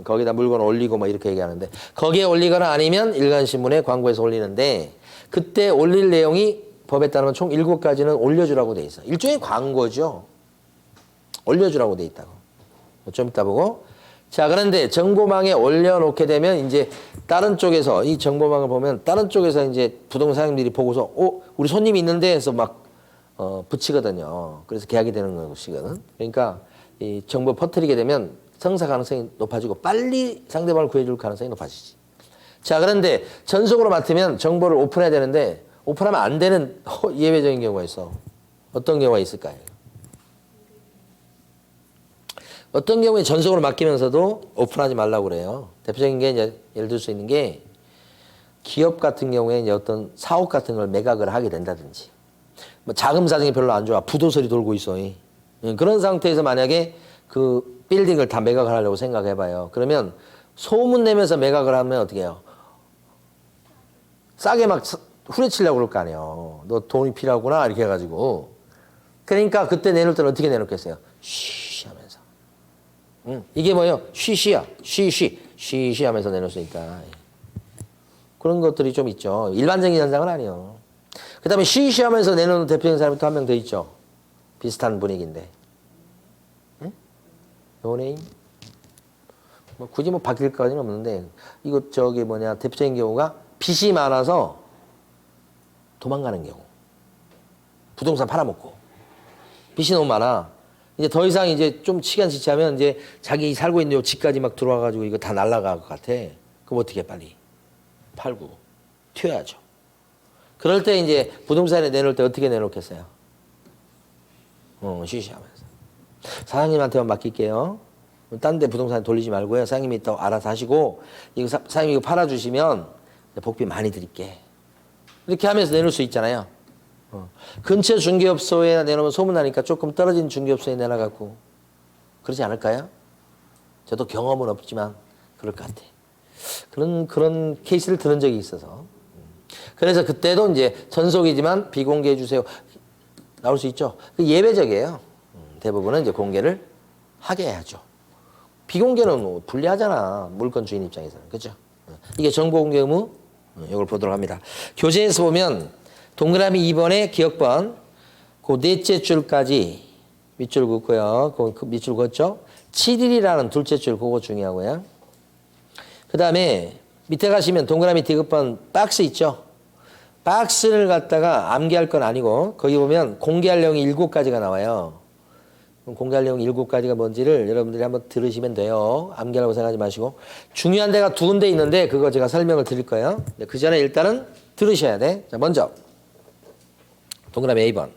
거기다 물건 올리고 뭐 이렇게 얘기하는데 거기에 올리거나 아니면 일간신문에 광고에서 올리는데 그때 올릴 내용이 법에 따르면 총 7가지는 올려주라고 돼 있어. 일종의 광고죠. 올려주라고 돼 있다고. 좀 이따 보고. 자, 그런데 정보망에 올려놓게 되면 이제 다른 쪽에서 이 정보망을 보면 다른 쪽에서 이제 부동산들이 보고서 우리 손님이 있는데 해서 막 붙이거든요. 그래서 계약이 되는 것이거든. 그러니까 이 정보 퍼뜨리게 되면 성사 가능성이 높아지고 빨리 상대방을 구해줄 가능성이 높아지지. 자, 그런데 전속으로 맡으면 정보를 오픈해야 되는데 오픈하면 안 되는 예외적인 경우가 있어. 어떤 경우가 있을까요? 어떤 경우에 전속으로 맡기면서도 오픈하지 말라고 그래요. 대표적인 게 이제 예를 들 수 있는 게 기업 같은 경우에 이제 어떤 사업 같은 걸 매각을 하게 된다든지 뭐 자금 사정이 별로 안 좋아. 부도설이 돌고 있어. 그런 상태에서 만약에 그 빌딩을 다 매각을 하려고 생각해봐요. 그러면 소문 내면서 매각을 하면 어떻게 해요? 싸게 막 후려치려고 그럴 거 아니에요. 너 돈이 필요하구나 이렇게 해가지고. 그러니까 그때 내놓을 때는 어떻게 내놓겠어요? 쉬쉬 하면서. 이게 뭐예요? 쉬쉬야. 쉬쉬 하면서 내놓을 수 있다. 그런 것들이 좀 있죠. 일반적인 현상은 아니에요. 그 다음에 쉬쉬 하면서 내놓는 대표적인 사람이 또 한 명 더 있죠. 비슷한 분위기인데. 응? 연예인? 뭐 굳이 뭐 바뀔 거는 없는데, 이거 대표적인 경우가 빚이 많아서 도망가는 경우. 부동산 팔아먹고. 빚이 너무 많아. 이제 더 이상 이제 좀 시간 지체하면 이제 자기 살고 있는 요 집까지 막 들어와가지고 이거 다 날라갈 것 같아. 그럼 어떻게 빨리 팔고 튀어야죠. 그럴 때 이제 부동산에 내놓을 때 어떻게 내놓겠어요? 쉬쉬하면서. 사장님한테만 맡길게요. 딴 데 부동산 돌리지 말고요. 사장님이 또 알아서 하시고, 이거 사장님이 이거 팔아주시면 복비 많이 드릴게. 이렇게 하면서 내놓을 수 있잖아요. 근처 중개업소에 내놓으면 소문나니까 조금 떨어진 중개업소에 내놔갖고. 그러지 않을까요? 저도 경험은 없지만 그럴 것 같아. 그런 케이스를 들은 적이 있어서. 그래서 그때도 이제 전속이지만 비공개해 주세요. 나올 수 있죠. 예외적이에요. 대부분은 이제 공개를 하게 해야죠. 비공개는 불리하잖아. 물건 주인 입장에서는. 그죠? 이게 정보 공개 의무. 이걸 보도록 합니다. 교재에서 보면 동그라미 2번에 기억번 그 넷째 줄까지 밑줄 긋고요. 그 밑줄 긋죠. 7일이라는 둘째 줄 그거 중요하고요. 그 다음에 밑에 가시면 동그라미 디귿번 박스 있죠. 박스를 갖다가 암기할 건 아니고 거기 보면 공개할 내용이 7가지가 나와요. 공개할 내용 7가지가 뭔지를 여러분들이 한번 들으시면 돼요. 암기하라고 생각하지 마시고. 중요한 데가 2군데 있는데 그거 제가 설명을 드릴 거예요. 그 전에 일단은 들으셔야 돼. 자, 먼저 동그라미 A번.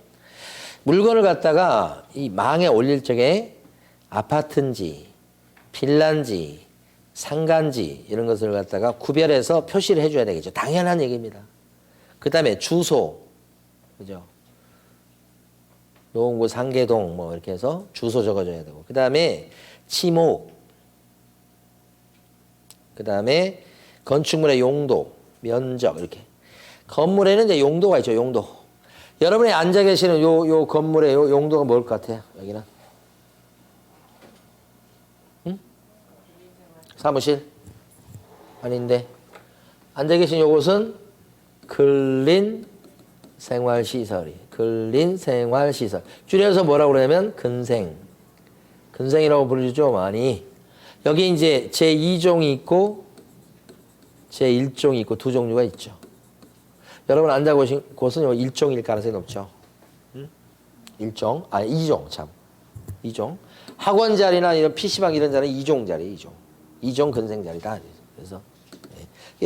물건을 갖다가 이 망에 올릴 적에 아파트인지 빌라인지 상가인지 이런 것을 갖다가 구별해서 표시를 해줘야 되겠죠. 당연한 얘기입니다. 그 다음에 주소, 그죠? 노원구 상계동 뭐 이렇게 해서 주소 적어줘야 되고, 그 다음에 지목, 그 다음에 건축물의 용도, 면적 이렇게. 건물에는 이제 용도가 있죠. 용도. 여러분이 앉아 계시는 요 건물의 요 용도가 뭘 것 같아요? 여기는? 응? 사무실? 아닌데. 앉아 계신 요곳은 근린 생활시설이. 근린 생활시설. 줄여서 뭐라고 그러냐면 근생. 근생이라고 부르죠, 많이. 여기 이제 제2종이 있고 제1종이 있고 두 종류가 있죠. 여러분 앉아 계신 곳은 1종일 가능성이 높죠. 1종, 2종 참. 2종. 학원 자리나 이런 PC방 이런 자리는 2종 자리, 2종. 2종 근생 자리다. 그래서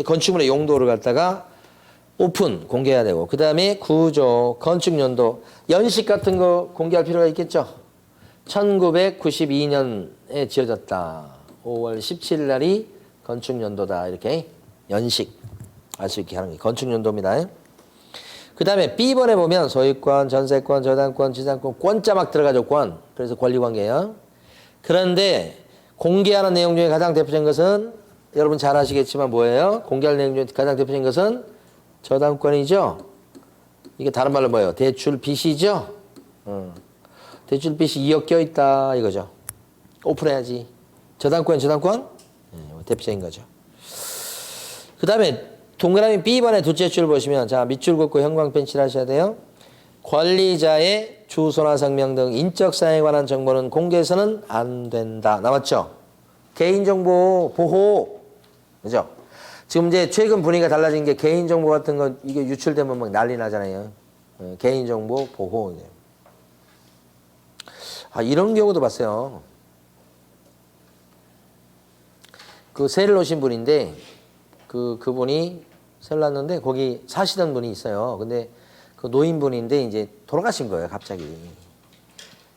건축물의 용도를 갖다가 오픈 공개해야 되고, 그 다음에 구조, 건축 연도, 연식 같은 거 공개할 필요가 있겠죠. 1992년에 지어졌다. 5월 17일 날이 건축 연도다. 이렇게 연식 알 수 있게 하는 게 건축 연도입니다. 그 다음에 B번에 보면 소유권, 전세권, 저당권, 지상권, 권자 막 들어가죠. 권. 그래서 권리관계예요. 그런데 공개하는 내용 중에 가장 대표적인 것은 여러분 잘 아시겠지만 뭐예요? 공개할 내용 중에 가장 대표적인 것은 저당권이죠. 이게 다른 말로 뭐예요? 대출 빚이죠. 대출 빚이 2억 껴있다 이거죠. 오픈해야지. 저당권. 대표적인 거죠. 그 다음에 동그라미 B번의 둘째 줄 보시면, 자, 밑줄 긋고 형광펜 칠하셔야 돼요. 관리자의 주소나 성명 등 인적 사항에 관한 정보는 공개해서는 안 된다. 나왔죠? 개인정보 보호. 그죠? 지금 이제 최근 분위기가 달라진 게 개인정보 같은 거 이게 유출되면 막 난리 나잖아요. 개인정보 보호. 이런 경우도 봤어요. 그 세를 놓으신 분인데 그분이 새로 났는데 거기 사시던 분이 있어요. 근데 그 노인분인데 이제 돌아가신 거예요, 갑자기.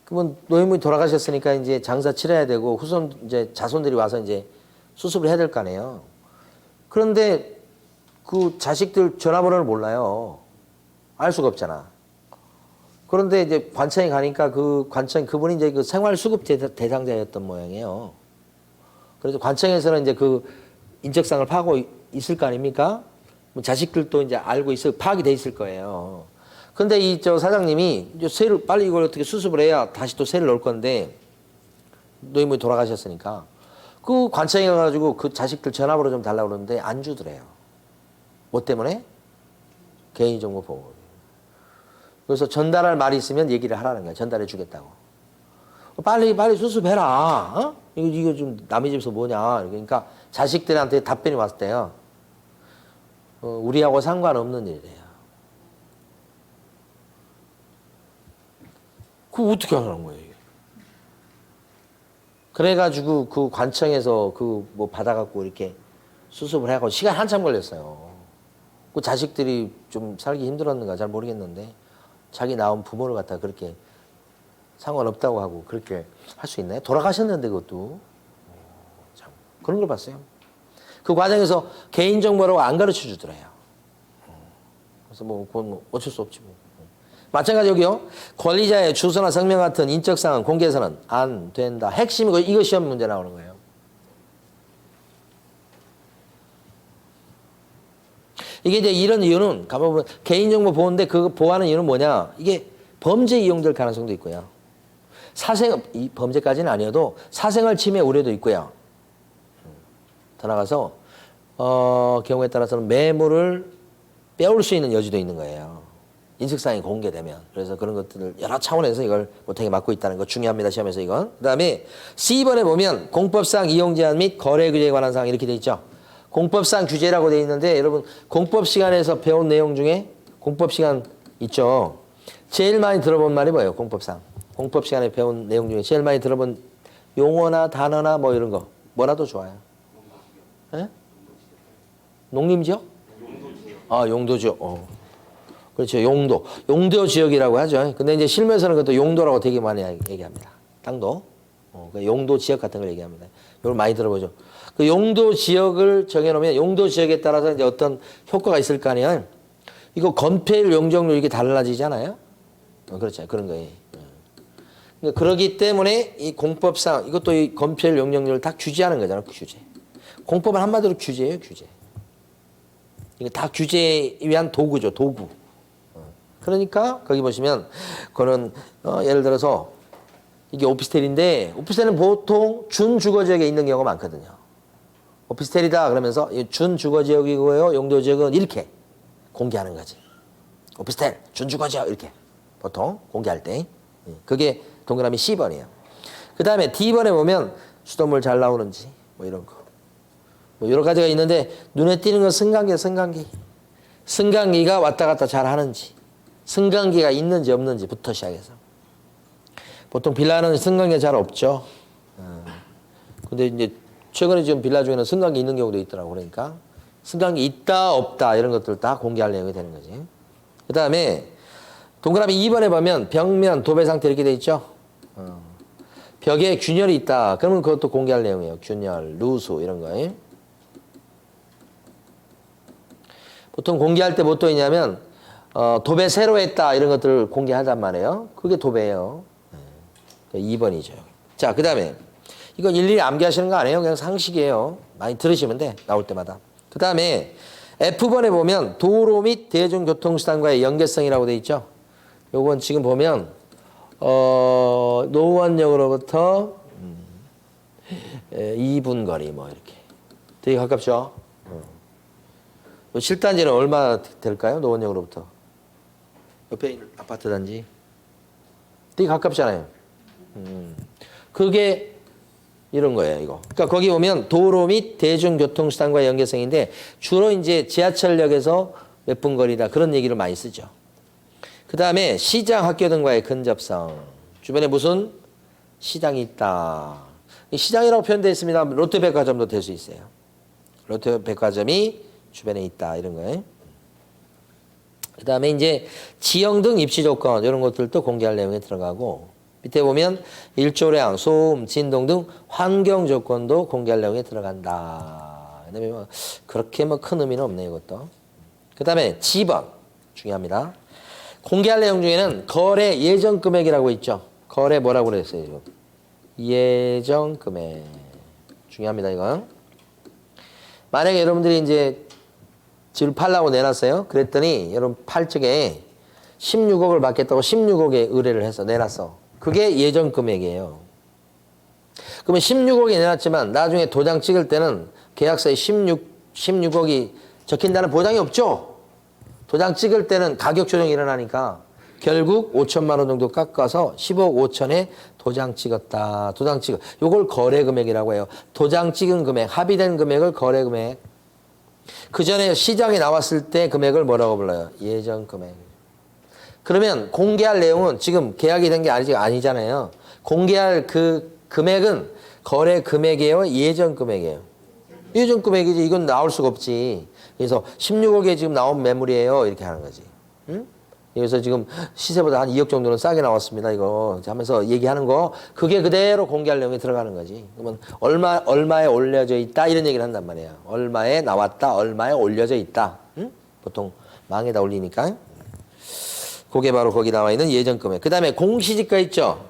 그분 노인분이 돌아가셨으니까 이제 장사 치러야 되고 후손 이제 자손들이 와서 이제 수습을 해야 될 거 아니에요. 그런데 그 자식들 전화번호를 몰라요. 알 수가 없잖아. 그런데 이제 관청에 가니까 그 관청 그분이 이제 그 생활수급 대상자였던 모양이에요. 그래서 관청에서는 이제 그 인적사항을 파악하고 있을 거 아닙니까? 뭐 자식들도 이제 알고 파악이 돼 있을 거예요. 근데 이 저 사장님이 이제 세를 빨리 이걸 어떻게 수습을 해야 다시 또 세를 넣을 건데 노인분이 돌아가셨으니까 그 관청에 가가지고 그 자식들 전화번호 좀 달라고 그러는데 안 주더래요. 뭐 때문에? 개인정보 보호. 그래서 전달할 말이 있으면 얘기를 하라는 거야. 전달해 주겠다고. 빨리 수습해라. 어? 이거 좀 남의 집에서 뭐냐. 그러니까 자식들한테 답변이 왔대요. 우리하고 상관없는 일이래요. 그거 어떻게 하라는 거예요, 이게? 그래가지고 그 관청에서 그 뭐 받아갖고 이렇게 수습을 해갖고 시간 한참 걸렸어요. 그 자식들이 좀 살기 힘들었는가 잘 모르겠는데 자기 낳은 부모를 갖다 그렇게 상관없다고 하고 그렇게 할 수 있나요? 돌아가셨는데 그것도. 참 그런 걸 봤어요. 그 과정에서 개인정보라고 안 가르쳐 주더래요. 그래서 뭐 그건 뭐 어쩔 수 없지 뭐. 마찬가지 여기요. 권리자의 주소나 성명 같은 인적사항 공개해서는 안 된다. 핵심이 이거 시험 문제 나오는 거예요. 이게 이제 이런 이유는 가보면 개인정보 보호인데 그거 보호하는 이유는 뭐냐? 이게 범죄 이용될 가능성도 있고요. 이 범죄까지는 아니어도 사생활 침해 우려도 있고요. 더 나가서 경우에 따라서는 매물을 빼올 수 있는 여지도 있는 거예요. 인식사항이 공개되면. 그래서 그런 것들을 여러 차원에서 이걸 못하게 막고 있다는 거 중요합니다. 시험에서 이건. 그 다음에 C번에 보면 공법상 이용 제한 및 거래 규제에 관한 사항 이렇게 돼 있죠. 공법상 규제라고 돼 있는데 여러분 공법 시간에서 배운 내용 중에 공법 시간 있죠. 제일 많이 들어본 말이 뭐예요? 공법상. 공법 시간에 배운 내용 중에 제일 많이 들어본 용어나 단어나 뭐 이런 거. 뭐라도 좋아요. 예? 농림지역? 아, 용도지역. 그렇죠. 용도 지역이라고 하죠. 근데 이제 실무에서는 그것도 용도라고 되게 많이 얘기합니다. 땅도. 용도 지역 같은 걸 얘기합니다. 이걸 많이 들어보죠. 그 용도 지역을 정해놓으면 용도 지역에 따라서 이제 어떤 효과가 있을 거 아니에요. 이거 건폐율, 용적률 이게 달라지잖아요. 그렇죠. 그런 거예요. 그러니까 그러기 때문에 이 공법상 이것도 이 건폐율, 용적률을 다 규제하는 거잖아요. 규제. 공법은 한마디로 규제예요. 규제. 이거 다 규제에 위한 도구죠. 도구. 그러니까 거기 보시면 그거는 예를 들어서 이게 오피스텔인데 오피스텔은 보통 준주거지역에 있는 경우가 많거든요. 오피스텔이다 그러면서 준주거지역이고요. 용도지역은 이렇게 공개하는 거지. 오피스텔 준주거지역 이렇게 보통 공개할 때 그게 동그라미 C번이에요. 그 다음에 D번에 보면 수돗물 잘 나오는지 뭐 이런 거 뭐 여러 가지가 있는데 눈에 띄는 건 승강기야. 승강기가 왔다 갔다 잘 하는지 승강기가 있는지 없는지부터 시작해서 보통 빌라는 승강기가 잘 없죠. 근데 이제 최근에 지금 빌라 중에는 승강기 있는 경우도 있더라고. 그러니까 승강기 있다 없다 이런 것들 다 공개할 내용이 되는 거지. 그 다음에 동그라미 2번에 보면 벽면 도배 상태 이렇게 돼 있죠. 벽에 균열이 있다. 그러면 그것도 공개할 내용이에요. 균열, 누수 이런 거. 보통 공개할 때 뭐 또 있냐면 도배 새로 했다 이런 것들을 공개하단 말이에요. 그게 도배예요. 2번이죠. 자, 그 다음에 이거 일일이 암기하시는 거 아니에요. 그냥 상식이에요. 많이 들으시면 돼. 나올 때마다. 그 다음에 F번에 보면 도로 및 대중교통수단과의 연계성이라고 돼 있죠. 요건 지금 보면 노원역으로부터 2분 거리 뭐 이렇게 되게 가깝죠. 실단지는 얼마 될까요? 노원역으로부터 옆에 있는 아파트 단지 되게 가깝잖아요. 그게 이런 거예요, 이거. 그러니까 거기 보면 도로 및 대중교통수단과의 연계성인데 주로 이제 지하철역에서 몇 분 거리다 그런 얘기를 많이 쓰죠. 그 다음에 시장, 학교 등과의 근접성. 주변에 무슨 시장이 있다. 시장이라고 표현되어 있습니다. 롯데백화점도 될 수 있어요. 롯데백화점이 주변에 있다 이런 거예요. 그 다음에 이제 지형 등 입시 조건 이런 것들도 공개할 내용에 들어가고 밑에 보면 일조량, 소음, 진동 등 환경 조건도 공개할 내용에 들어간다. 그다음에 뭐 그렇게 뭐 큰 의미는 없네요, 이것도. 그 다음에 G번 중요합니다. 공개할 내용 중에는 거래 예정 금액이라고 있죠. 거래 뭐라고 그랬어요, 지금? 예정 금액. 중요합니다, 이건. 만약에 여러분들이 이제 집을 팔라고 내놨어요. 그랬더니 여러분 팔 적에 16억을 받겠다고 16억에 의뢰를 해서 내놨어. 그게 예정 금액이에요. 그러면 16억이 내놨지만 나중에 도장 찍을 때는 계약서에 16억이 적힌다는 보장이 없죠. 도장 찍을 때는 가격 조정이 일어나니까 결국 5천만 원 정도 깎아서 10억 5천에 도장 찍었다. 도장 찍어. 요걸 거래 금액이라고 해요. 도장 찍은 금액, 합의된 금액을 거래 금액. 그 전에 시장에 나왔을 때 금액을 뭐라고 불러요? 예정 금액. 그러면 공개할 내용은 지금 계약이 된 게 아니잖아요. 공개할 그 금액은 거래 금액이에요? 예정 금액이에요? 예정 금액이지. 이건 나올 수가 없지. 그래서 16억에 지금 나온 매물이에요. 이렇게 하는 거지. 응? 그래서 지금 시세보다 한 2억 정도는 싸게 나왔습니다. 이거 하면서 얘기하는 거 그게 그대로 공개할 내용에 들어가는 거지. 그러면 얼마에 올려져 있다 이런 얘기를 한단 말이에요. 얼마에 나왔다, 얼마에 올려져 있다. 응? 보통 망에다 올리니까. 그게 바로 거기 나와 있는 예정 금액. 그 다음에 공시지가 있죠.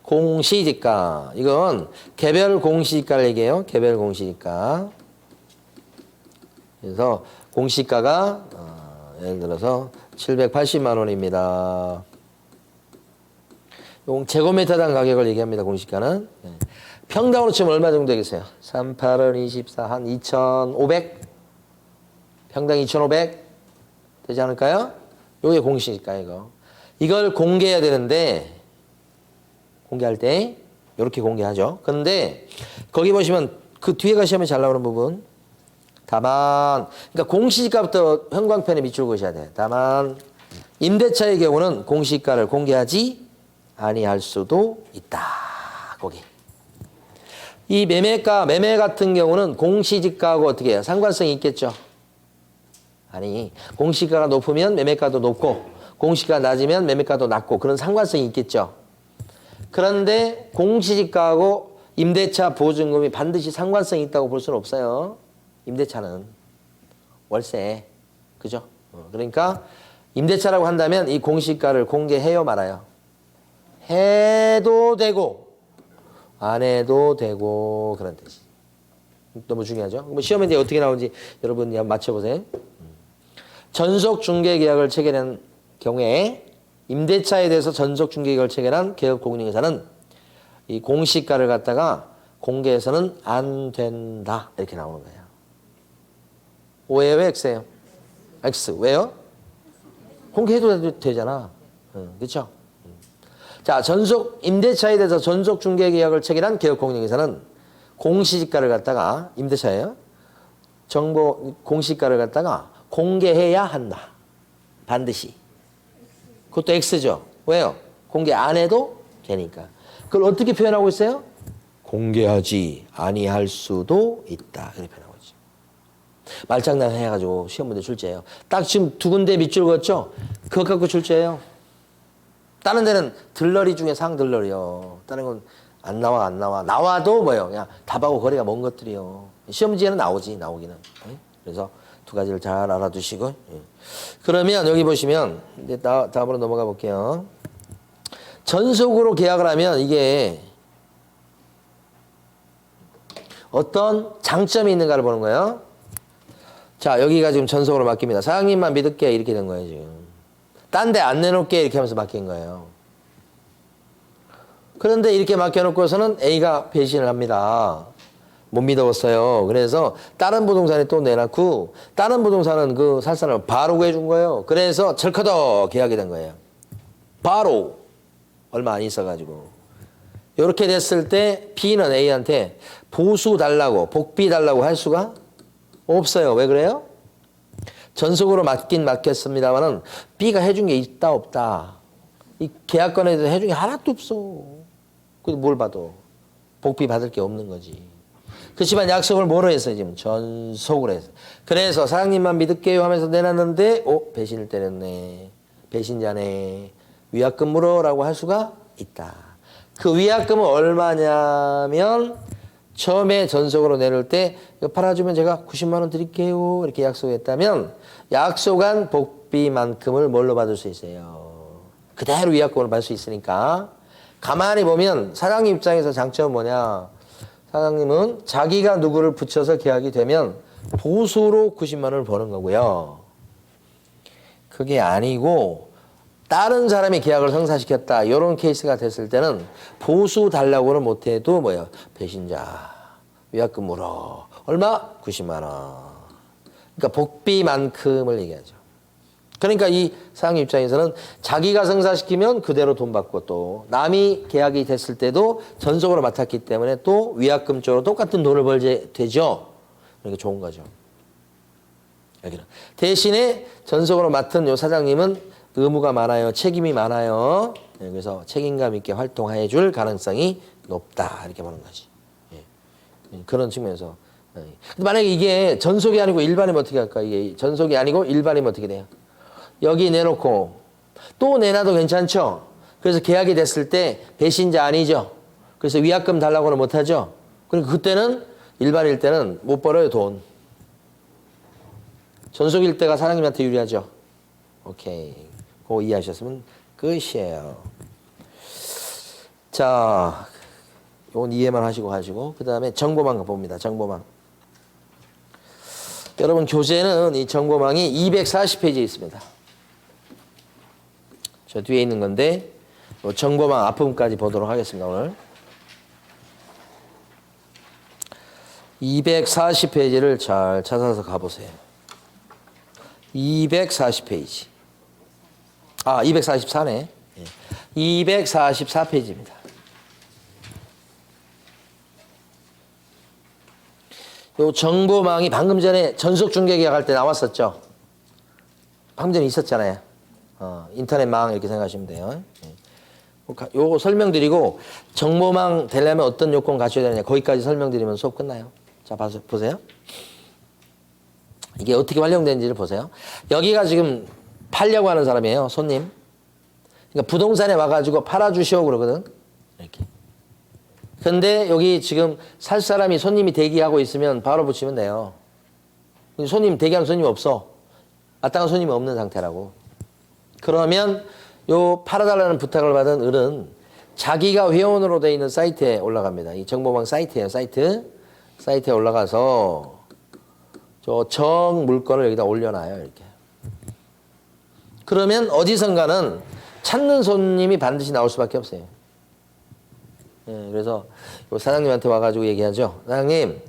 공시지가. 이건 개별 공시지가를 얘기해요. 개별 공시지가. 그래서 공시가가 예를 들어서 780만 원입니다. 제곱미터당 가격을 얘기합니다. 공시가는. 평당으로 치면 얼마 정도 되겠어요? 3, 8은 24, 한 2,500? 평당 2,500? 되지 않을까요? 요게 공시지가 이거. 이걸 공개해야 되는데 공개할 때 이렇게 공개하죠. 그런데 거기 보시면 그 뒤에가 시험에 잘 나오는 부분. 다만 그러니까 공시지가부터 형광펜에 밑줄 그으셔야 돼요. 다만 임대차의 경우는 공시지가를 공개하지 아니할 수도 있다. 거기. 이 매매 같은 경우는 공시지가하고 어떻게 해요? 상관성이 있겠죠. 아니 공시가가 높으면 매매가도 높고 공시가 낮으면 매매가도 낮고 그런 상관성이 있겠죠. 그런데 공시지가하고 임대차 보증금이 반드시 상관성이 있다고 볼 수는 없어요. 임대차는 월세 그죠? 그러니까 임대차라고 한다면 이 공시가를 공개해요 말아요? 해도 되고 안 해도 되고 그런 뜻이 너무 중요하죠. 그럼 시험에 이제 어떻게 나오는지 여러분 한번 맞춰보세요. 전속 중개 계약을 체결한 경우에 임대차에 대해서 전속 중개 계약을 체결한 개업공인회사는 이 공시가를 갖다가 공개해서는 안 된다 이렇게 나오는 거예요. O예요, X예요? X. 왜요? 공개해도 되잖아. 그렇죠? 자, 임대차에 대해서 전속 중개 계약을 체결한 개업공인회사는 공시지가를 갖다가 임대차예요. 공시가를 갖다가 공개해야 한다. 반드시. 그것도 X죠. 왜요? 공개 안 해도 되니까. 그걸 어떻게 표현하고 있어요? 공개하지 아니할 수도 있다. 이렇게 표현하고 있죠. 말장난 해가지고 시험 문제 출제해요. 딱 지금 두 군데 밑줄 그었죠? 그것 갖고 출제해요. 다른 데는 들러리 중에 상들러리요. 다른 건 안 나와. 나와도 뭐예요? 그냥 답하고 거리가 먼 것들이요. 시험 문제는 나오기는. 그래서 두 가지를 잘 알아두시고. 그러면 여기 보시면 이제 다음으로 넘어가 볼게요. 전속으로 계약을 하면 이게 어떤 장점이 있는가를 보는 거예요. 자, 여기가 지금 전속으로 맡깁니다. 사장님만 믿을게 이렇게 된 거예요, 지금. 딴 데 안 내놓을게 이렇게 하면서 맡긴 거예요. 그런데 이렇게 맡겨놓고서는 A가 배신을 합니다. 못 믿어봤어요. 그래서 다른 부동산에 또 내놨고 다른 부동산은 그 살 사람을 바로 구해준 거예요. 그래서 철커덕 계약이 된 거예요. 바로 얼마 안 있어가지고. 이렇게 됐을 때 B는 A한테 보수 달라고 복비 달라고 할 수가 없어요. 왜 그래요? 전속으로 맡겼습니다만은 B가 해준 게 있다 없다. 이 계약권에 대해서 해준 게 하나도 없어. 근데 뭘 봐도 복비 받을 게 없는 거지. 그렇지만 약속을 뭐로 했어요? 지금 전속으로 했어요. 그래서 사장님만 믿을게요 하면서 내놨는데 배신을 때렸네. 배신자네. 위약금 물어라고 할 수가 있다. 그 위약금은 얼마냐면 처음에 전속으로 내놓을 때 이거 팔아주면 제가 90만 원 드릴게요 이렇게 약속했다면 약속한 복비만큼을 뭘로 받을 수 있어요? 그대로 위약금을 받을 수 있으니까. 가만히 보면 사장님 입장에서 장점은 뭐냐? 사장님은 자기가 누구를 붙여서 계약이 되면 보수로 90만 원을 버는 거고요. 그게 아니고 다른 사람이 계약을 성사시켰다. 이런 케이스가 됐을 때는 보수 달라고는 못해도 뭐예요? 배신자. 위약금 물어. 얼마? 90만 원. 그러니까 복비만큼을 얘기하죠. 그러니까 이 사장님 입장에서는 자기가 성사시키면 그대로 돈 받고 또 남이 계약이 됐을 때도 전속으로 맡았기 때문에 또 위약금 쪽으로 똑같은 돈을 벌게 되죠. 그러니까 좋은 거죠. 여기는. 대신에 전속으로 맡은 요 사장님은 의무가 많아요. 책임이 많아요. 그래서 책임감 있게 활동해 줄 가능성이 높다. 이렇게 보는 거지. 그런 측면에서. 근데 만약에 이게 전속이 아니고 일반이면 어떻게 할까? 이게 전속이 아니고 일반이면 어떻게 돼요? 여기 내놓고 또 내놔도 괜찮죠? 그래서 계약이 됐을 때 배신자 아니죠? 그래서 위약금 달라고는 못하죠? 그러니까 그때는 일반일 때는 못 벌어요, 돈. 전속일 때가 사장님한테 유리하죠? 오케이. 그거 이해하셨으면 끝이에요. 자, 이건 이해만 하시고 가지고 그 다음에 정보망 봅니다. 정보망. 여러분 교재는 이 정보망이 240페이지에 있습니다. 저 뒤에 있는 건데 정보망 앞부분까지 보도록 하겠습니다. 오늘 240페이지를 잘 찾아서 가보세요. 240페이지. 244네. 244페이지입니다. 요 정보망이 방금 전에 전속 중개 계약할 때 나왔었죠. 방금 전에 있었잖아요. 인터넷망 이렇게 생각하시면 돼요. 요거 설명드리고 정보망 되려면 어떤 요건 갖춰야 되느냐 거기까지 설명드리면 수업 끝나요. 자, 보세요. 이게 어떻게 활용되는지를 보세요. 여기가 지금 팔려고 하는 사람이에요. 손님. 그러니까 부동산에 와가지고 팔아주시오 그러거든. 이렇게. 근데 여기 지금 살 사람이 손님이 대기하고 있으면 바로 붙이면 돼요. 손님 대기하는 손님이 없어. 마땅한 손님이 없는 상태라고. 그러면 요 팔아달라는 부탁을 받은 을은 자기가 회원으로 되어 있는 사이트에 올라갑니다. 이 정보망 사이트예요. 사이트에 올라가서 저 정 물건을 여기다 올려놔요. 이렇게. 그러면 어디선가는 찾는 손님이 반드시 나올 수밖에 없어요. 그래서 요 사장님한테 와가지고 얘기하죠. 사장님,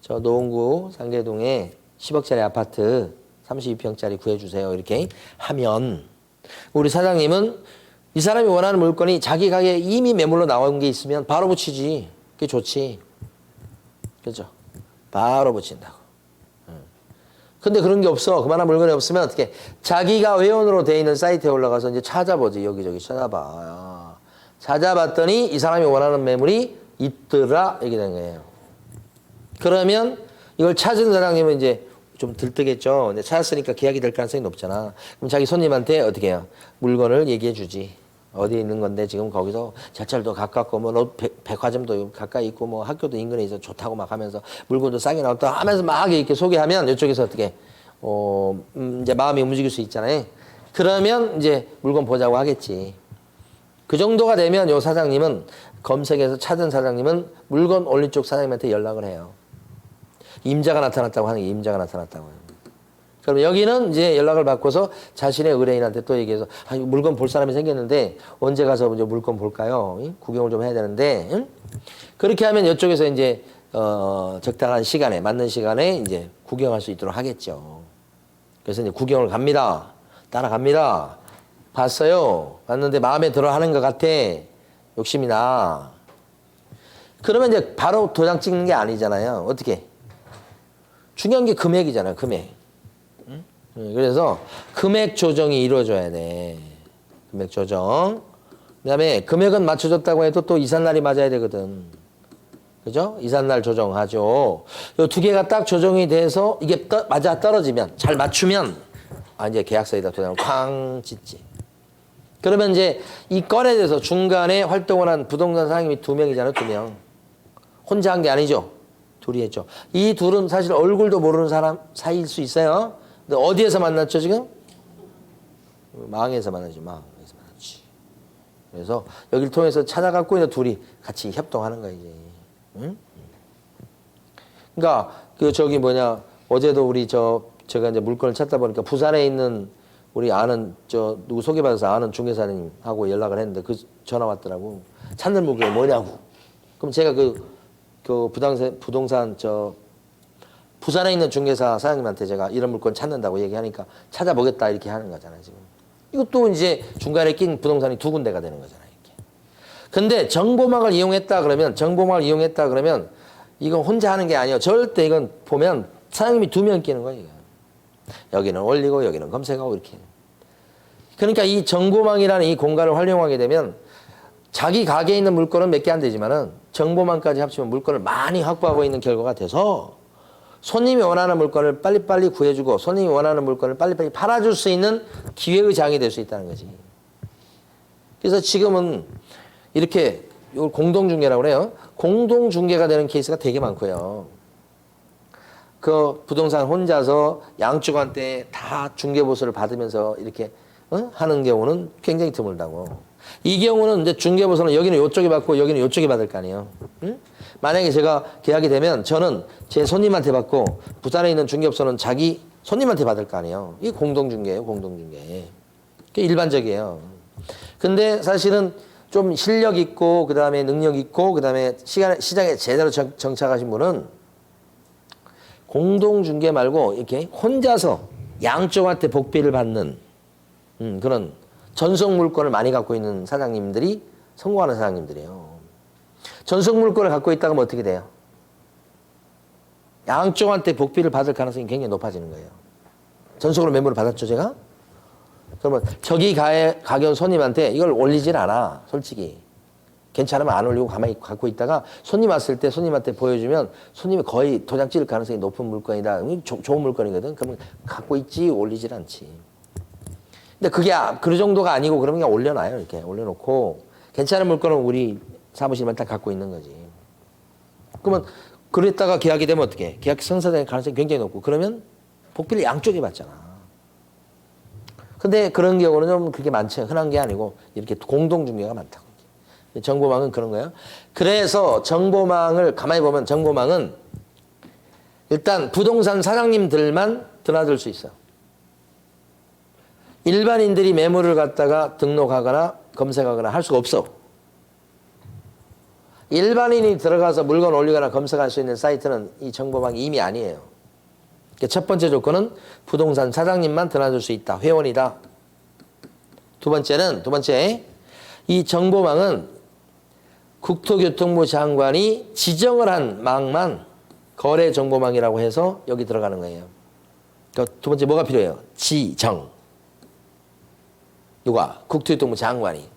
저 노원구 상계동에 10억짜리 아파트 32평짜리 구해주세요. 이렇게 하면 우리 사장님은 이 사람이 원하는 물건이 자기 가게에 이미 매물로 나온 게 있으면 바로 붙이지. 그게 좋지. 그죠? 바로 붙인다고. 근데 그런 게 없어. 그만한 물건이 없으면 어떻게? 자기가 회원으로 되어 있는 사이트에 올라가서 이제 찾아보지. 여기저기 찾아봐. 찾아봤더니 이 사람이 원하는 매물이 있더라. 이렇게 된 거예요. 그러면 이걸 찾은 사장님은 이제 좀 들뜨겠죠. 근데 찾았으니까 계약이 될 가능성이 높잖아. 그럼 자기 손님한테 어떻게 해요? 물건을 얘기해 주지. 어디에 있는 건데 지금 거기서 자철도 가깝고 뭐 백화점도 가까이 있고 뭐 학교도 인근에 있어 좋다고 막 하면서 물건도 싸게 나왔다 하면서 막 이렇게 소개하면 이쪽에서 어떻게 이제 마음이 움직일 수 있잖아요. 그러면 이제 물건 보자고 하겠지. 그 정도가 되면 요 사장님은 검색해서 찾은 사장님은 물건 올린 쪽 사장님한테 연락을 해요. 임자가 나타났다고 하는 게 임자가 나타났다고 해요. 그럼 여기는 이제 연락을 받고서 자신의 의뢰인한테 또 얘기해서 물건 볼 사람이 생겼는데 언제 가서 이제 물건 볼까요? 구경을 좀 해야 되는데 그렇게 하면 이쪽에서 이제 적당한 시간에 맞는 시간에 이제 구경할 수 있도록 하겠죠. 그래서 이제 구경을 갑니다. 따라갑니다. 봤어요. 봤는데 마음에 들어 하는 것 같아. 욕심이 나. 그러면 이제 바로 도장 찍는 게 아니잖아요. 어떻게? 중요한 게 금액이잖아요. 금액. 그래서 금액 조정이 이루어져야 돼. 금액 조정. 그 다음에 금액은 맞춰줬다고 해도 또 이삿날이 맞아야 되거든. 그죠? 이삿날 조정하죠. 요 두 개가 딱 조정이 돼서 이게 맞아 떨어지면, 잘 맞추면, 이제 계약서에다 도장을 쾅 짓지. 그러면 이제 이 건에 대해서 중간에 활동을 한 부동산 사장님이 2명이잖아요, 2명. 혼자 한 게 아니죠. 둘이 했죠. 이 둘은 사실 얼굴도 모르는 사람 사이일 수 있어요. 근데 어디에서 만났죠, 지금? 망에서 만나지, 망에서 만났지. 그래서 여기를 통해서 찾아갖고 이제 둘이 같이 협동하는 거야, 이제. 응? 그러니까 어제도 우리 제가 이제 물건을 찾다 보니까 부산에 있는 우리 아는 누구 소개받아서 아는 중개사님하고 연락을 했는데 그 전화 왔더라고. 찾는 물건이 뭐냐고. 그럼 제가 그 부동산 부산에 있는 중개사 사장님한테 제가 이런 물건 찾는다고 얘기하니까 찾아보겠다 이렇게 하는 거잖아요, 지금. 이것도 이제 중간에 낀 부동산이 2군데가 되는 거잖아요, 이렇게. 근데 정보망을 이용했다 그러면 이건 혼자 하는 게 아니에요. 절대 이건 보면 사장님이 2명 끼는 거예요. 이거. 여기는 올리고 여기는 검색하고 이렇게. 그러니까 이 정보망이라는 이 공간을 활용하게 되면 자기 가게에 있는 물건은 몇 개 안 되지만은 정보망까지 합치면 물건을 많이 확보하고 있는 결과가 돼서 손님이 원하는 물건을 빨리빨리 구해주고 손님이 원하는 물건을 빨리빨리 팔아줄 수 있는 기회의 장이 될 수 있다는 거지. 그래서 지금은 이렇게 이걸 공동중개라고 그래요. 공동중개가 되는 케이스가 되게 많고요. 그 부동산 혼자서 양쪽한테 다 중개보수를 받으면서 이렇게 하는 경우는 굉장히 드물다고. 이 경우는 이제 중개보수는 여기는 이쪽이 받고 여기는 이쪽이 받을 거 아니에요. 응? 만약에 제가 계약이 되면 저는 제 손님한테 받고 부산에 있는 중개업소는 자기 손님한테 받을 거 아니에요. 이게 공동중개예요, 공동중개. 그게 일반적이에요. 근데 사실은 좀 실력 있고 그다음에 능력 있고 그다음에 시장에 제대로 정착하신 분은 공동중개 말고 이렇게 혼자서 양쪽한테 복비를 받는 그런 전속 물건을 많이 갖고 있는 사장님들이 성공하는 사장님들이에요. 전속 물건을 갖고 있다가 뭐 어떻게 돼요? 양쪽한테 복비를 받을 가능성이 굉장히 높아지는 거예요. 전속으로 매물을 받았죠, 제가? 그러면 저기 가게온 손님한테 이걸 올리질 않아, 솔직히. 괜찮으면 안 올리고 가만히 갖고 있다가 손님 왔을 때 손님한테 보여주면 손님이 거의 도장 찍을 가능성이 높은 물건이다. 좋은 물건이거든. 그러면 갖고 있지 올리질 않지. 근데 그게 그 정도가 아니고 그러면 그냥 올려놔요. 이렇게 올려놓고 괜찮은 물건은 우리 사무실만 딱 갖고 있는 거지. 그러면 그랬다가 계약이 되면 어떻게 해? 계약 성사될 가능성이 굉장히 높고 그러면 복비를 양쪽에 받잖아. 근데 그런 경우는 좀 그렇게 많지 흔한 게 아니고 이렇게 공동중개가 많다고. 정보망은 그런 거예요. 그래서 정보망을 가만히 보면 정보망은 일단 부동산 사장님들만 드나들 수 있어. 일반인들이 매물을 갖다가 등록하거나 검색하거나 할 수가 없어. 일반인이 들어가서 물건 올리거나 검색할 수 있는 사이트는 이 정보망이 이미 아니에요. 첫 번째 조건은 부동산 사장님만 드나들 수 있다. 회원이다. 두 번째 이 정보망은 국토교통부 장관이 지정을 한 망만 거래정보망이라고 해서 여기 들어가는 거예요. 그러니까 두 번째 뭐가 필요해요? 지정. 누가? 국토교통부 장관이.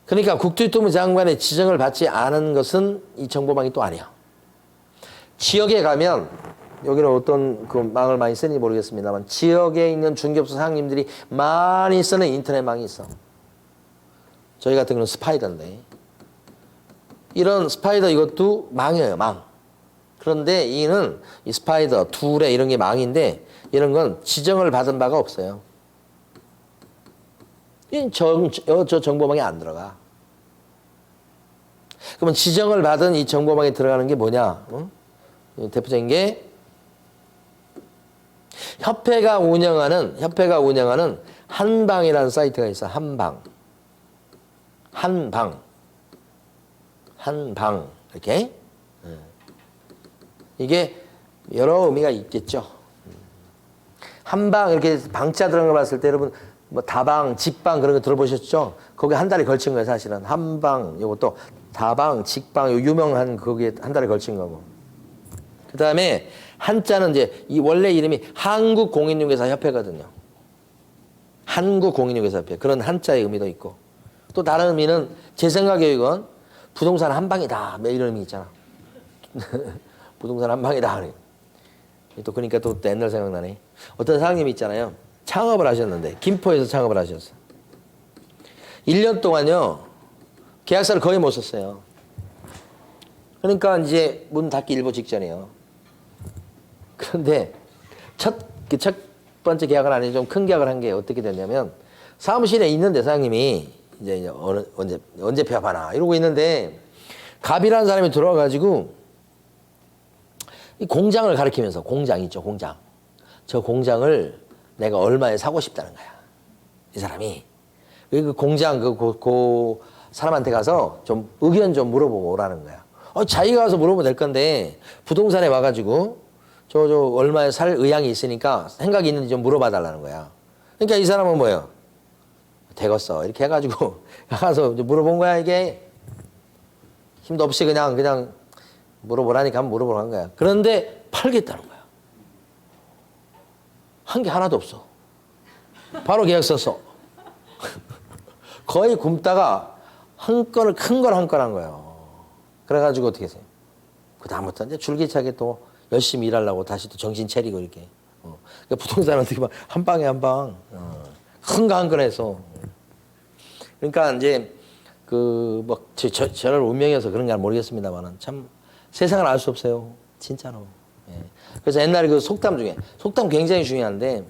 그러니까 국토교통부 장관의 지정을 받지 않은 것은 이 정보망이 또 아니야. 지역에 가면 여기는 어떤 그 망을 많이 쓰는지 모르겠습니다만 지역에 있는 중개업소 사장님들이 많이 쓰는 인터넷망이 있어. 저희 같은 경우는 스파이더인데 이런 스파이더 이것도 망이에요, 망. 그런데 이 스파이더, 툴에 이런 게 망인데 이런 건 지정을 받은 바가 없어요. 저 정보망에 안 들어가. 그러면 지정을 받은 이 정보망에 들어가는 게 뭐냐? 대표적인 게 협회가 운영하는 한방이라는 사이트가 있어. 한방 이렇게. 이게 여러 의미가 있겠죠. 한방 이렇게 방자 들어간 거 봤을 때 여러분 뭐 다방, 직방 그런 거 들어보셨죠? 거기 한 달에 걸친 거예요, 사실은. 한방, 요것도 다방, 직방, 요 유명한 거기에 한 달에 걸친 거고. 그 다음에 한자는 이제 이 원래 이름이 한국공인중개사 협회거든요. 한국공인중개사 협회. 그런 한자의 의미도 있고. 또 다른 의미는 제 생각에 이건 부동산 한 방이다. 뭐 이런 의미 있잖아. 부동산 한 방이다. 그래. 또 그러니까 또 옛날 생각나네. 어떤 사장님이 있잖아요. 창업을 하셨는데 김포에서 창업을 하셨어. 1년 동안요. 계약서를 거의 못 썼어요. 그러니까 이제 문 닫기 일보 직전이에요. 그런데 첫 번째 계약을 안 해 좀 큰 계약을 한 게 어떻게 됐냐면 사무실에 있는데 사장님이 이제 언제 폐업하나 이러고 있는데 갑이라는 사람이 들어와가지고 이 공장을 가리키면서 공장 있죠, 공장. 저 공장을 내가 얼마에 사고 싶다는 거야. 이 사람이. 그 공장 그 사람한테 가서 좀 의견 좀 물어보고 오라는 거야. 자기가 가서 물어보면 될 건데 부동산에 와가지고 저 얼마에 살 의향이 있으니까 생각이 있는지 좀 물어봐 달라는 거야. 그러니까 이 사람은 뭐예요? 되겠어. 이렇게 해가지고 가서 물어본 거야. 이게 힘도 없이 그냥 물어보라니까 한번 물어보러 간 거야. 그런데 팔겠다는 거야. 한 게 하나도 없어. 바로 계약 썼어. 거의 굶다가 큰 걸 한 건 한 거예요. 그래가지고 어떻게 했어요? 그 다음부터 이제 줄기차게 또 열심히 일하려고 다시 또 정신 차리고 이렇게. 그러니까 부동산은 어떻게 보면 한 방에 한 방. 큰 거 한 건 해서. 그러니까 이제 저를 운명이어서 그런 건 모르겠습니다만은 참 세상을 알 수 없어요. 진짜로. 예. 그래서 옛날에 그 속담 중에 속담 굉장히 중요한데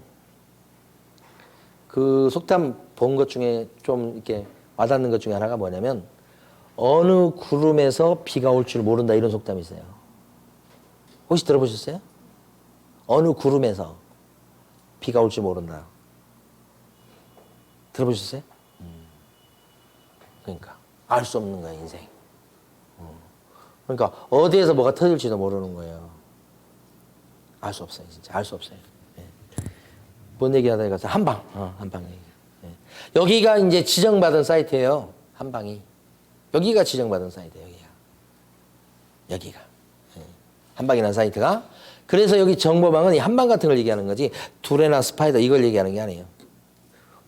그 속담 본 것 중에 좀 이렇게 와닿는 것 중에 하나가 뭐냐면 어느 구름에서 비가 올 줄 모른다 이런 속담이 있어요. 혹시 들어보셨어요? 어느 구름에서 비가 올 줄 모른다. 들어보셨어요? 그러니까 알 수 없는 거야 인생. 그러니까 어디에서 뭐가 터질지도 모르는 거예요. 알 수 없어요 진짜 알 수 없어요. 예. 뭔 얘기하다 이거 한방 한방 얘기. 예. 여기가 이제 지정받은 사이트예요. 한방이 여기가 지정받은 사이트예요. 여기가 예. 한방이라는 사이트가 그래서 여기 정보망은 이 한방 같은 걸 얘기하는 거지 두레나 스파이더 이걸 얘기하는 게 아니에요.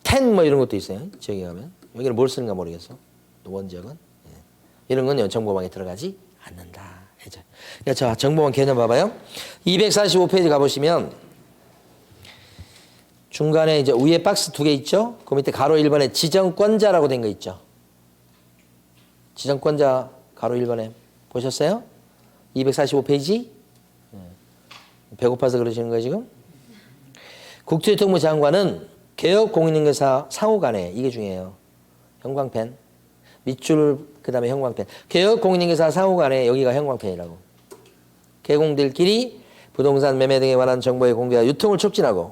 텐 뭐 이런 것도 있어요. 지역에 가면 여기는 뭘 쓰는가 모르겠어. 원지역은 예. 이런 건 정보망에 들어가지 않는다. 자, 정보망 개념 봐봐요. 245페이지 가보시면 중간에 이제 위에 박스 2개 있죠. 그 밑에 가로 1번에 지정권자라고 된 거 있죠. 지정권자 가로 1번에 보셨어요? 245페이지 배고파서 그러시는 거예요 지금? 국토교통부 장관은 개혁공인인증서 상호 간에 이게 중요해요. 형광펜 밑줄 그 다음에 형광펜 개혁공인인증서 상호 간에 여기가 형광펜이라고. 개공들끼리 부동산 매매 등에 관한 정보의 공개와 유통을 촉진하고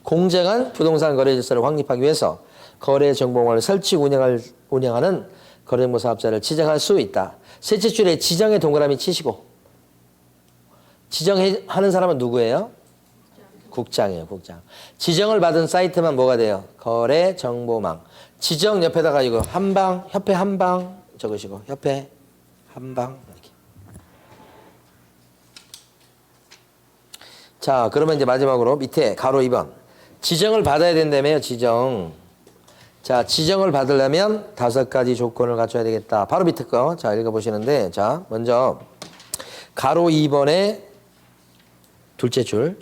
공정한 부동산 거래 질서를 확립하기 위해서 거래 정보망을 설치 운영하는 거래정보 사업자를 지정할 수 있다. 셋째 줄에 지정의 동그라미 치시고 지정하는 사람은 누구예요? 국장이에요. 국장. 지정을 받은 사이트만 뭐가 돼요? 거래 정보망. 지정 옆에다가 이거 한방 협회 한방 적으시고 협회 한방 이렇게. 자 그러면 이제 마지막으로 밑에 가로 2번 지정을 받아야 된다며요. 지정. 자, 지정을 받으려면 5가지 조건을 갖춰야 되겠다. 바로 밑에 거. 자, 읽어보시는데, 자, 먼저, 가로 2번에 둘째 줄.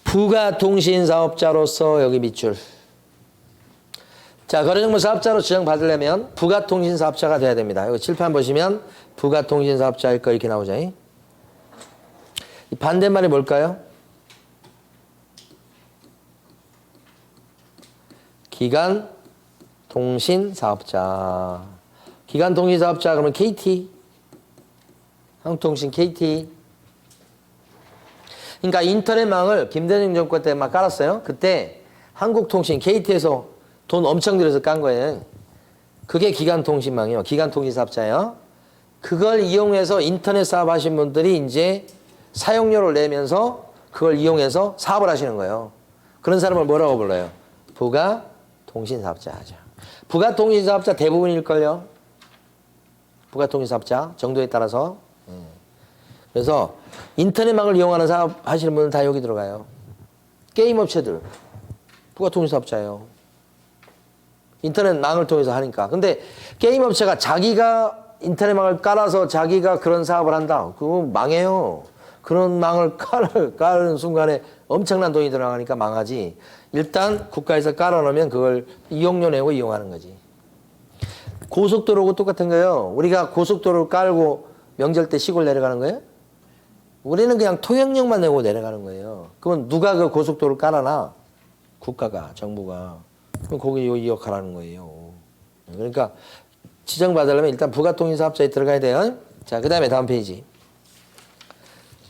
부가통신사업자로서 여기 밑줄. 자, 거래정보 사업자로 지정받으려면 부가통신사업자가 돼야 됩니다. 여기 칠판 보시면 부가통신사업자일 거 이렇게 나오죠. 이 반대말이 뭘까요? 기간통신사업자. 기간통신사업자 그러면 KT. 한국통신 KT. 그러니까 인터넷망을 김대중 정권 때 막 깔았어요. 그때 한국통신 KT에서 돈 엄청 들여서 깐 거예요. 그게 기간통신망이에요. 기간통신사업자예요. 그걸 이용해서 인터넷 사업 하신 분들이 이제 사용료를 내면서 그걸 이용해서 사업을 하시는 거예요. 그런 사람을 뭐라고 불러요? 부가통신사업자 하죠. 부가통신사업자 대부분일걸요. 부가통신사업자 정도에 따라서. 그래서 인터넷망을 이용하는 사업 하시는 분은 다 여기 들어가요. 게임 업체들 부가통신사업자예요. 인터넷망을 통해서 하니까. 근데 게임 업체가 자기가 인터넷망을 깔아서 자기가 그런 사업을 한다. 그거 망해요. 그런 망을 깔는 순간에 엄청난 돈이 들어가니까 망하지. 일단 국가에서 깔아놓으면 그걸 이용료 내고 이용하는 거지. 고속도로하고 똑같은 거예요. 우리가 고속도로를 깔고 명절 때 시골 내려가는 거예요? 우리는 그냥 통행료만 내고 내려가는 거예요. 그건 누가 그 고속도로를 깔아놔? 국가가, 정부가. 그럼 거기 이 역할을 하는 거예요. 그러니까 지정받으려면 일단 부가통신사업자에 들어가야 돼요. 자, 그 다음에 다음 페이지.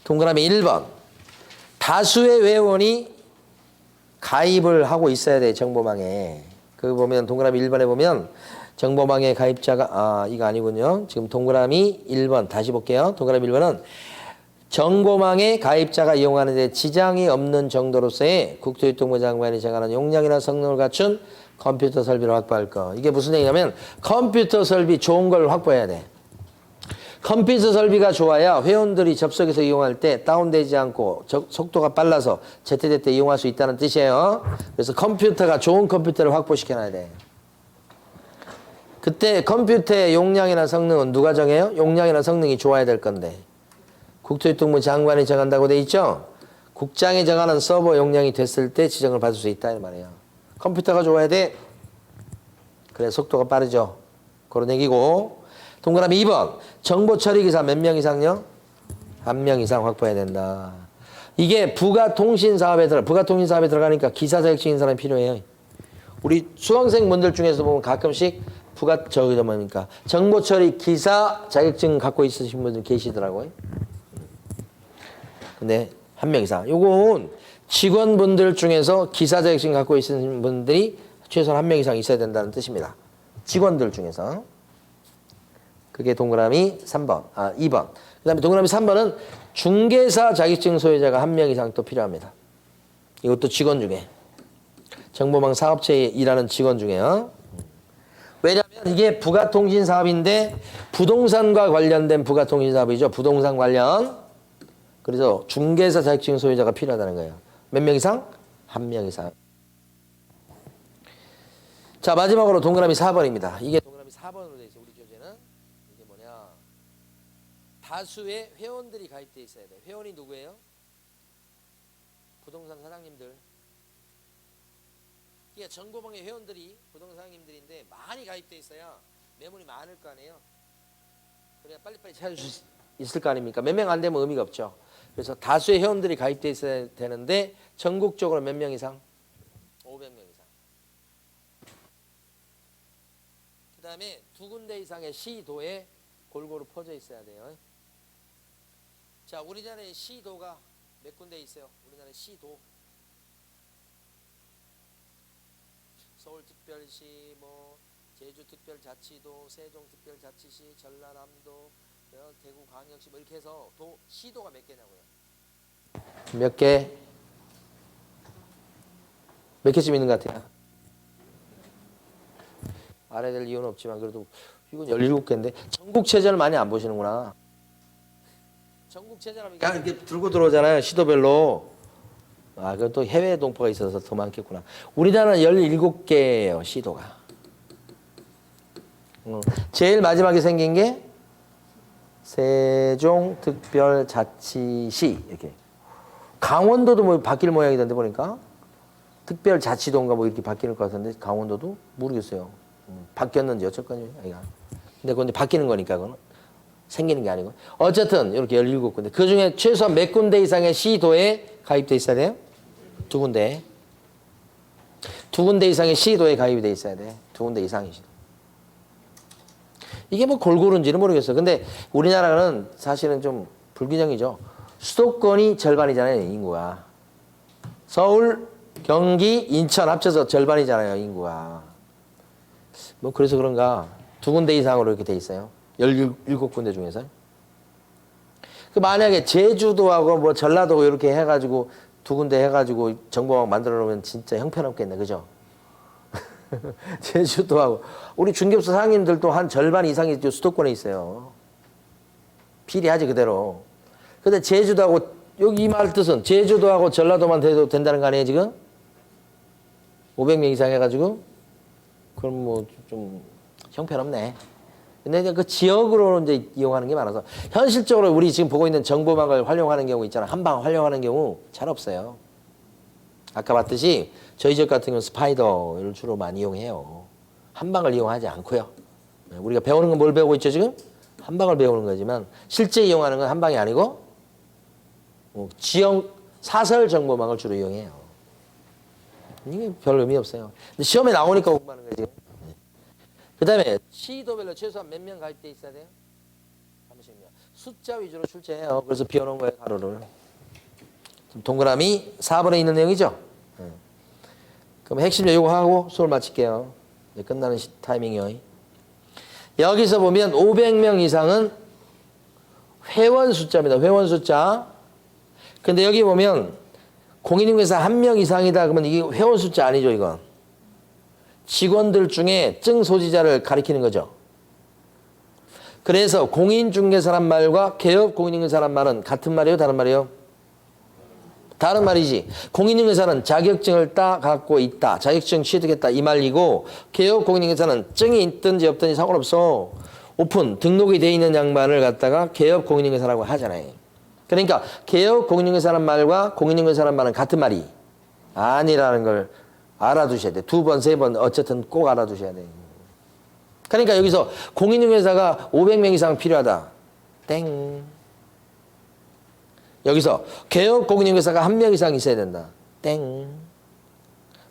동그라미 1번. 다수의 회원이 가입을 하고 있어야 돼, 정보망에. 그 보면 동그라미 1번에 보면 정보망의 가입자가, 이거 아니군요. 지금 동그라미 1번 다시 볼게요. 동그라미 1번은 정보망의 가입자가 이용하는 데 지장이 없는 정도로서의 국토교통부 장관이 정하는 용량이나 성능을 갖춘 컴퓨터 설비를 확보할 거. 이게 무슨 얘기냐면 컴퓨터 설비 좋은 걸 확보해야 돼. 컴퓨터 설비가 좋아야 회원들이 접속해서 이용할 때 다운되지 않고 속도가 빨라서 제때제때 이용할 수 있다는 뜻이에요. 그래서 컴퓨터가 좋은 컴퓨터를 확보시켜놔야 돼. 그때 컴퓨터의 용량이나 성능은 누가 정해요? 용량이나 성능이 좋아야 될 건데. 국토교통부 장관이 정한다고 돼 있죠? 국장이 정하는 서버 용량이 됐을 때 지정을 받을 수 있다 이 말이에요. 컴퓨터가 좋아야 돼. 그래 속도가 빠르죠. 그런 얘기고. 동그라미 2번. 정보 처리 기사 몇 명 이상요? 1명 이상 확보해야 된다. 이게 부가통신 사업에 들어가니까 기사 자격증인 사람이 필요해요. 우리 수강생분들 중에서 보면 가끔씩 뭡니까? 정보 처리 기사 자격증 갖고 있으신 분들 계시더라고요. 근데 1명 이상. 요건 직원분들 중에서 기사 자격증 갖고 있으신 분들이 최소한 1명 이상 있어야 된다는 뜻입니다. 직원들 중에서. 그게 동그라미 2번. 그 다음에 동그라미 3번은 중개사 자격증 소유자가 1명 이상 또 필요합니다. 이것도 직원 중에. 정보망 사업체에 일하는 직원 중에요. 왜냐하면 이게 부가통신 사업인데 부동산과 관련된 부가통신 사업이죠. 부동산 관련. 그래서 중개사 자격증 소유자가 필요하다는 거예요. 몇 명 이상? 1명 이상. 자, 마지막으로 동그라미 4번입니다. 이게 동그라미 4번으로 되어 있어요. 우리 교재는. 이게 뭐냐. 다수의 회원들이 가입되어 있어야 돼요. 회원이 누구예요? 부동산 사장님들. 이게 정보망의 회원들이 부동산 사장님들인데 많이 가입되어 있어야 매물이 많을 거 아니에요. 그래야 빨리빨리 찾을 수 있을 거 아닙니까? 몇 명 안 되면 의미가 없죠. 그래서 다수의 회원들이 가입되어 있어야 되는데 전국적으로 몇 명 이상? 500명 이상. 그 다음에 2군데 이상의 시도에 골고루 퍼져 있어야 돼요. 자, 우리나라의 시도가 몇 군데 있어요? 우리나라의 시도. 서울특별시, 제주특별자치도, 세종특별자치시, 전라남도, 대구광역시 이렇게 해서 시도가 몇 개냐고요? 몇 개? 몇 개쯤 있는 것 같아요? 알아야 될 이유는 없지만 그래도 이건 17개인데 전국체전을 많이 안 보시는구나. 전국체전하면 그냥 이렇게 들고 들어오잖아요. 시도별로. 그건 또 해외 동포가 있어서 더 많겠구나. 우리나라는 17개예요. 시도가. 제일 마지막에 생긴 게 세종특별자치시 이렇게. 강원도도 뭐 바뀔 모양이던데 보니까 특별자치도인가 뭐 이렇게 바뀌는 것 같은데 강원도도 모르겠어요. 바뀌었는지 어쩔 거냐 아이가. 근데 그건 바뀌는 거니까 그건 생기는 게 아니고 어쨌든 이렇게 17군데 그 중에 최소한 몇 군데 이상의 시도에 가입돼 있어야 돼요? 2군데. 2군데 이상의 시도에 가입이 돼 있어야 돼. 2군데 이상의 시도. 이게 뭐 골고루인지는 모르겠어요. 근데 우리나라는 사실은 좀 불균형이죠. 수도권이 절반이잖아요, 인구가. 서울, 경기, 인천 합쳐서 절반이잖아요, 인구가. 뭐 그래서 그런가 2군데 이상으로 이렇게 돼 있어요. 17군데 중에서. 그 만약에 제주도하고 뭐 전라도 이렇게 해가지고 2군데 해가지고 정보망 만들어 놓으면 진짜 형편없겠네, 그죠? 제주도하고 우리 중개업소 사장님들도 한 절반 이상이 수도권에 있어요. 비리하지 그대로. 근데 제주도하고 여기 이 말 뜻은 제주도하고 전라도만 돼도 된다는 거 아니에요 지금? 500명 이상 해가지고 그럼 뭐 좀 형편없네. 근데 이제 그 지역으로 이제 이용하는 게 많아서 현실적으로 우리 지금 보고 있는 정보망을 활용하는 경우 있잖아. 한방 활용하는 경우 잘 없어요. 아까 봤듯이 저희 지역 같은 경우는 스파이더를 주로 많이 이용해요. 한방을 이용하지 않고요. 우리가 배우는 건 뭘 배우고 있죠 지금? 한방을 배우는 거지만 실제 이용하는 건 한방이 아니고 지역 사설 정보망을 주로 이용해요. 이게 별 의미 없어요. 근데 시험에 나오니까 공부하는 거지. 그 다음에 시도별로 최소한 몇 명 가입돼 있어야 돼요? 30명. 숫자 위주로 출제해요. 그래서 비워놓은 거예요, 가로를. 동그라미 4번에 있는 내용이죠? 그럼 핵심 요거 하고 수업을 마칠게요. 이제 끝나는 타이밍이요. 여기서 보면 500명 이상은 회원 숫자입니다. 회원 숫자. 근데 여기 보면 공인중개사 1명 이상이다. 그러면 이게 회원 숫자 아니죠, 이건. 직원들 중에 증 소지자를 가리키는 거죠. 그래서 공인중개사란 말과 개업 공인중개사란 말은 같은 말이에요, 다른 말이에요? 다른 말이지. 공인중개사는 자격증을 갖고 있다. 자격증 취득했다. 이 말이고 개업 공인중개사는 증이 있든지 없든지 상관없어. 오픈 등록이 돼 있는 양반을 갖다가 개업 공인중개사라고 하잖아요. 그러니까 개업 공인중개사란 말과 공인중개사란 말은 같은 말이 아니라는 걸 알아두셔야 돼. 2번, 3번 어쨌든 꼭 알아두셔야 돼. 그러니까 여기서 공인중개사가 500명 이상 필요하다. 땡. 여기서 개업 공인중개사가 1명 이상 있어야 된다. 땡.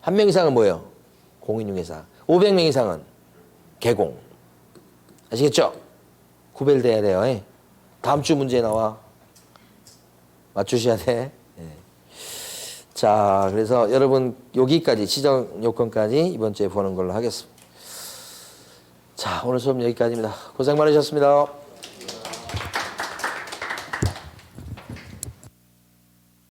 1명 이상은 뭐예요? 공인중개사. 500명 이상은 개공. 아시겠죠? 구별돼야 돼요. 다음 주 문제에 나와. 맞추셔야 돼. 자, 그래서 여러분 여기까지 지정 요건까지 이번 주에 보는 걸로 하겠습니다. 자, 오늘 수업 여기까지입니다. 고생 많으셨습니다.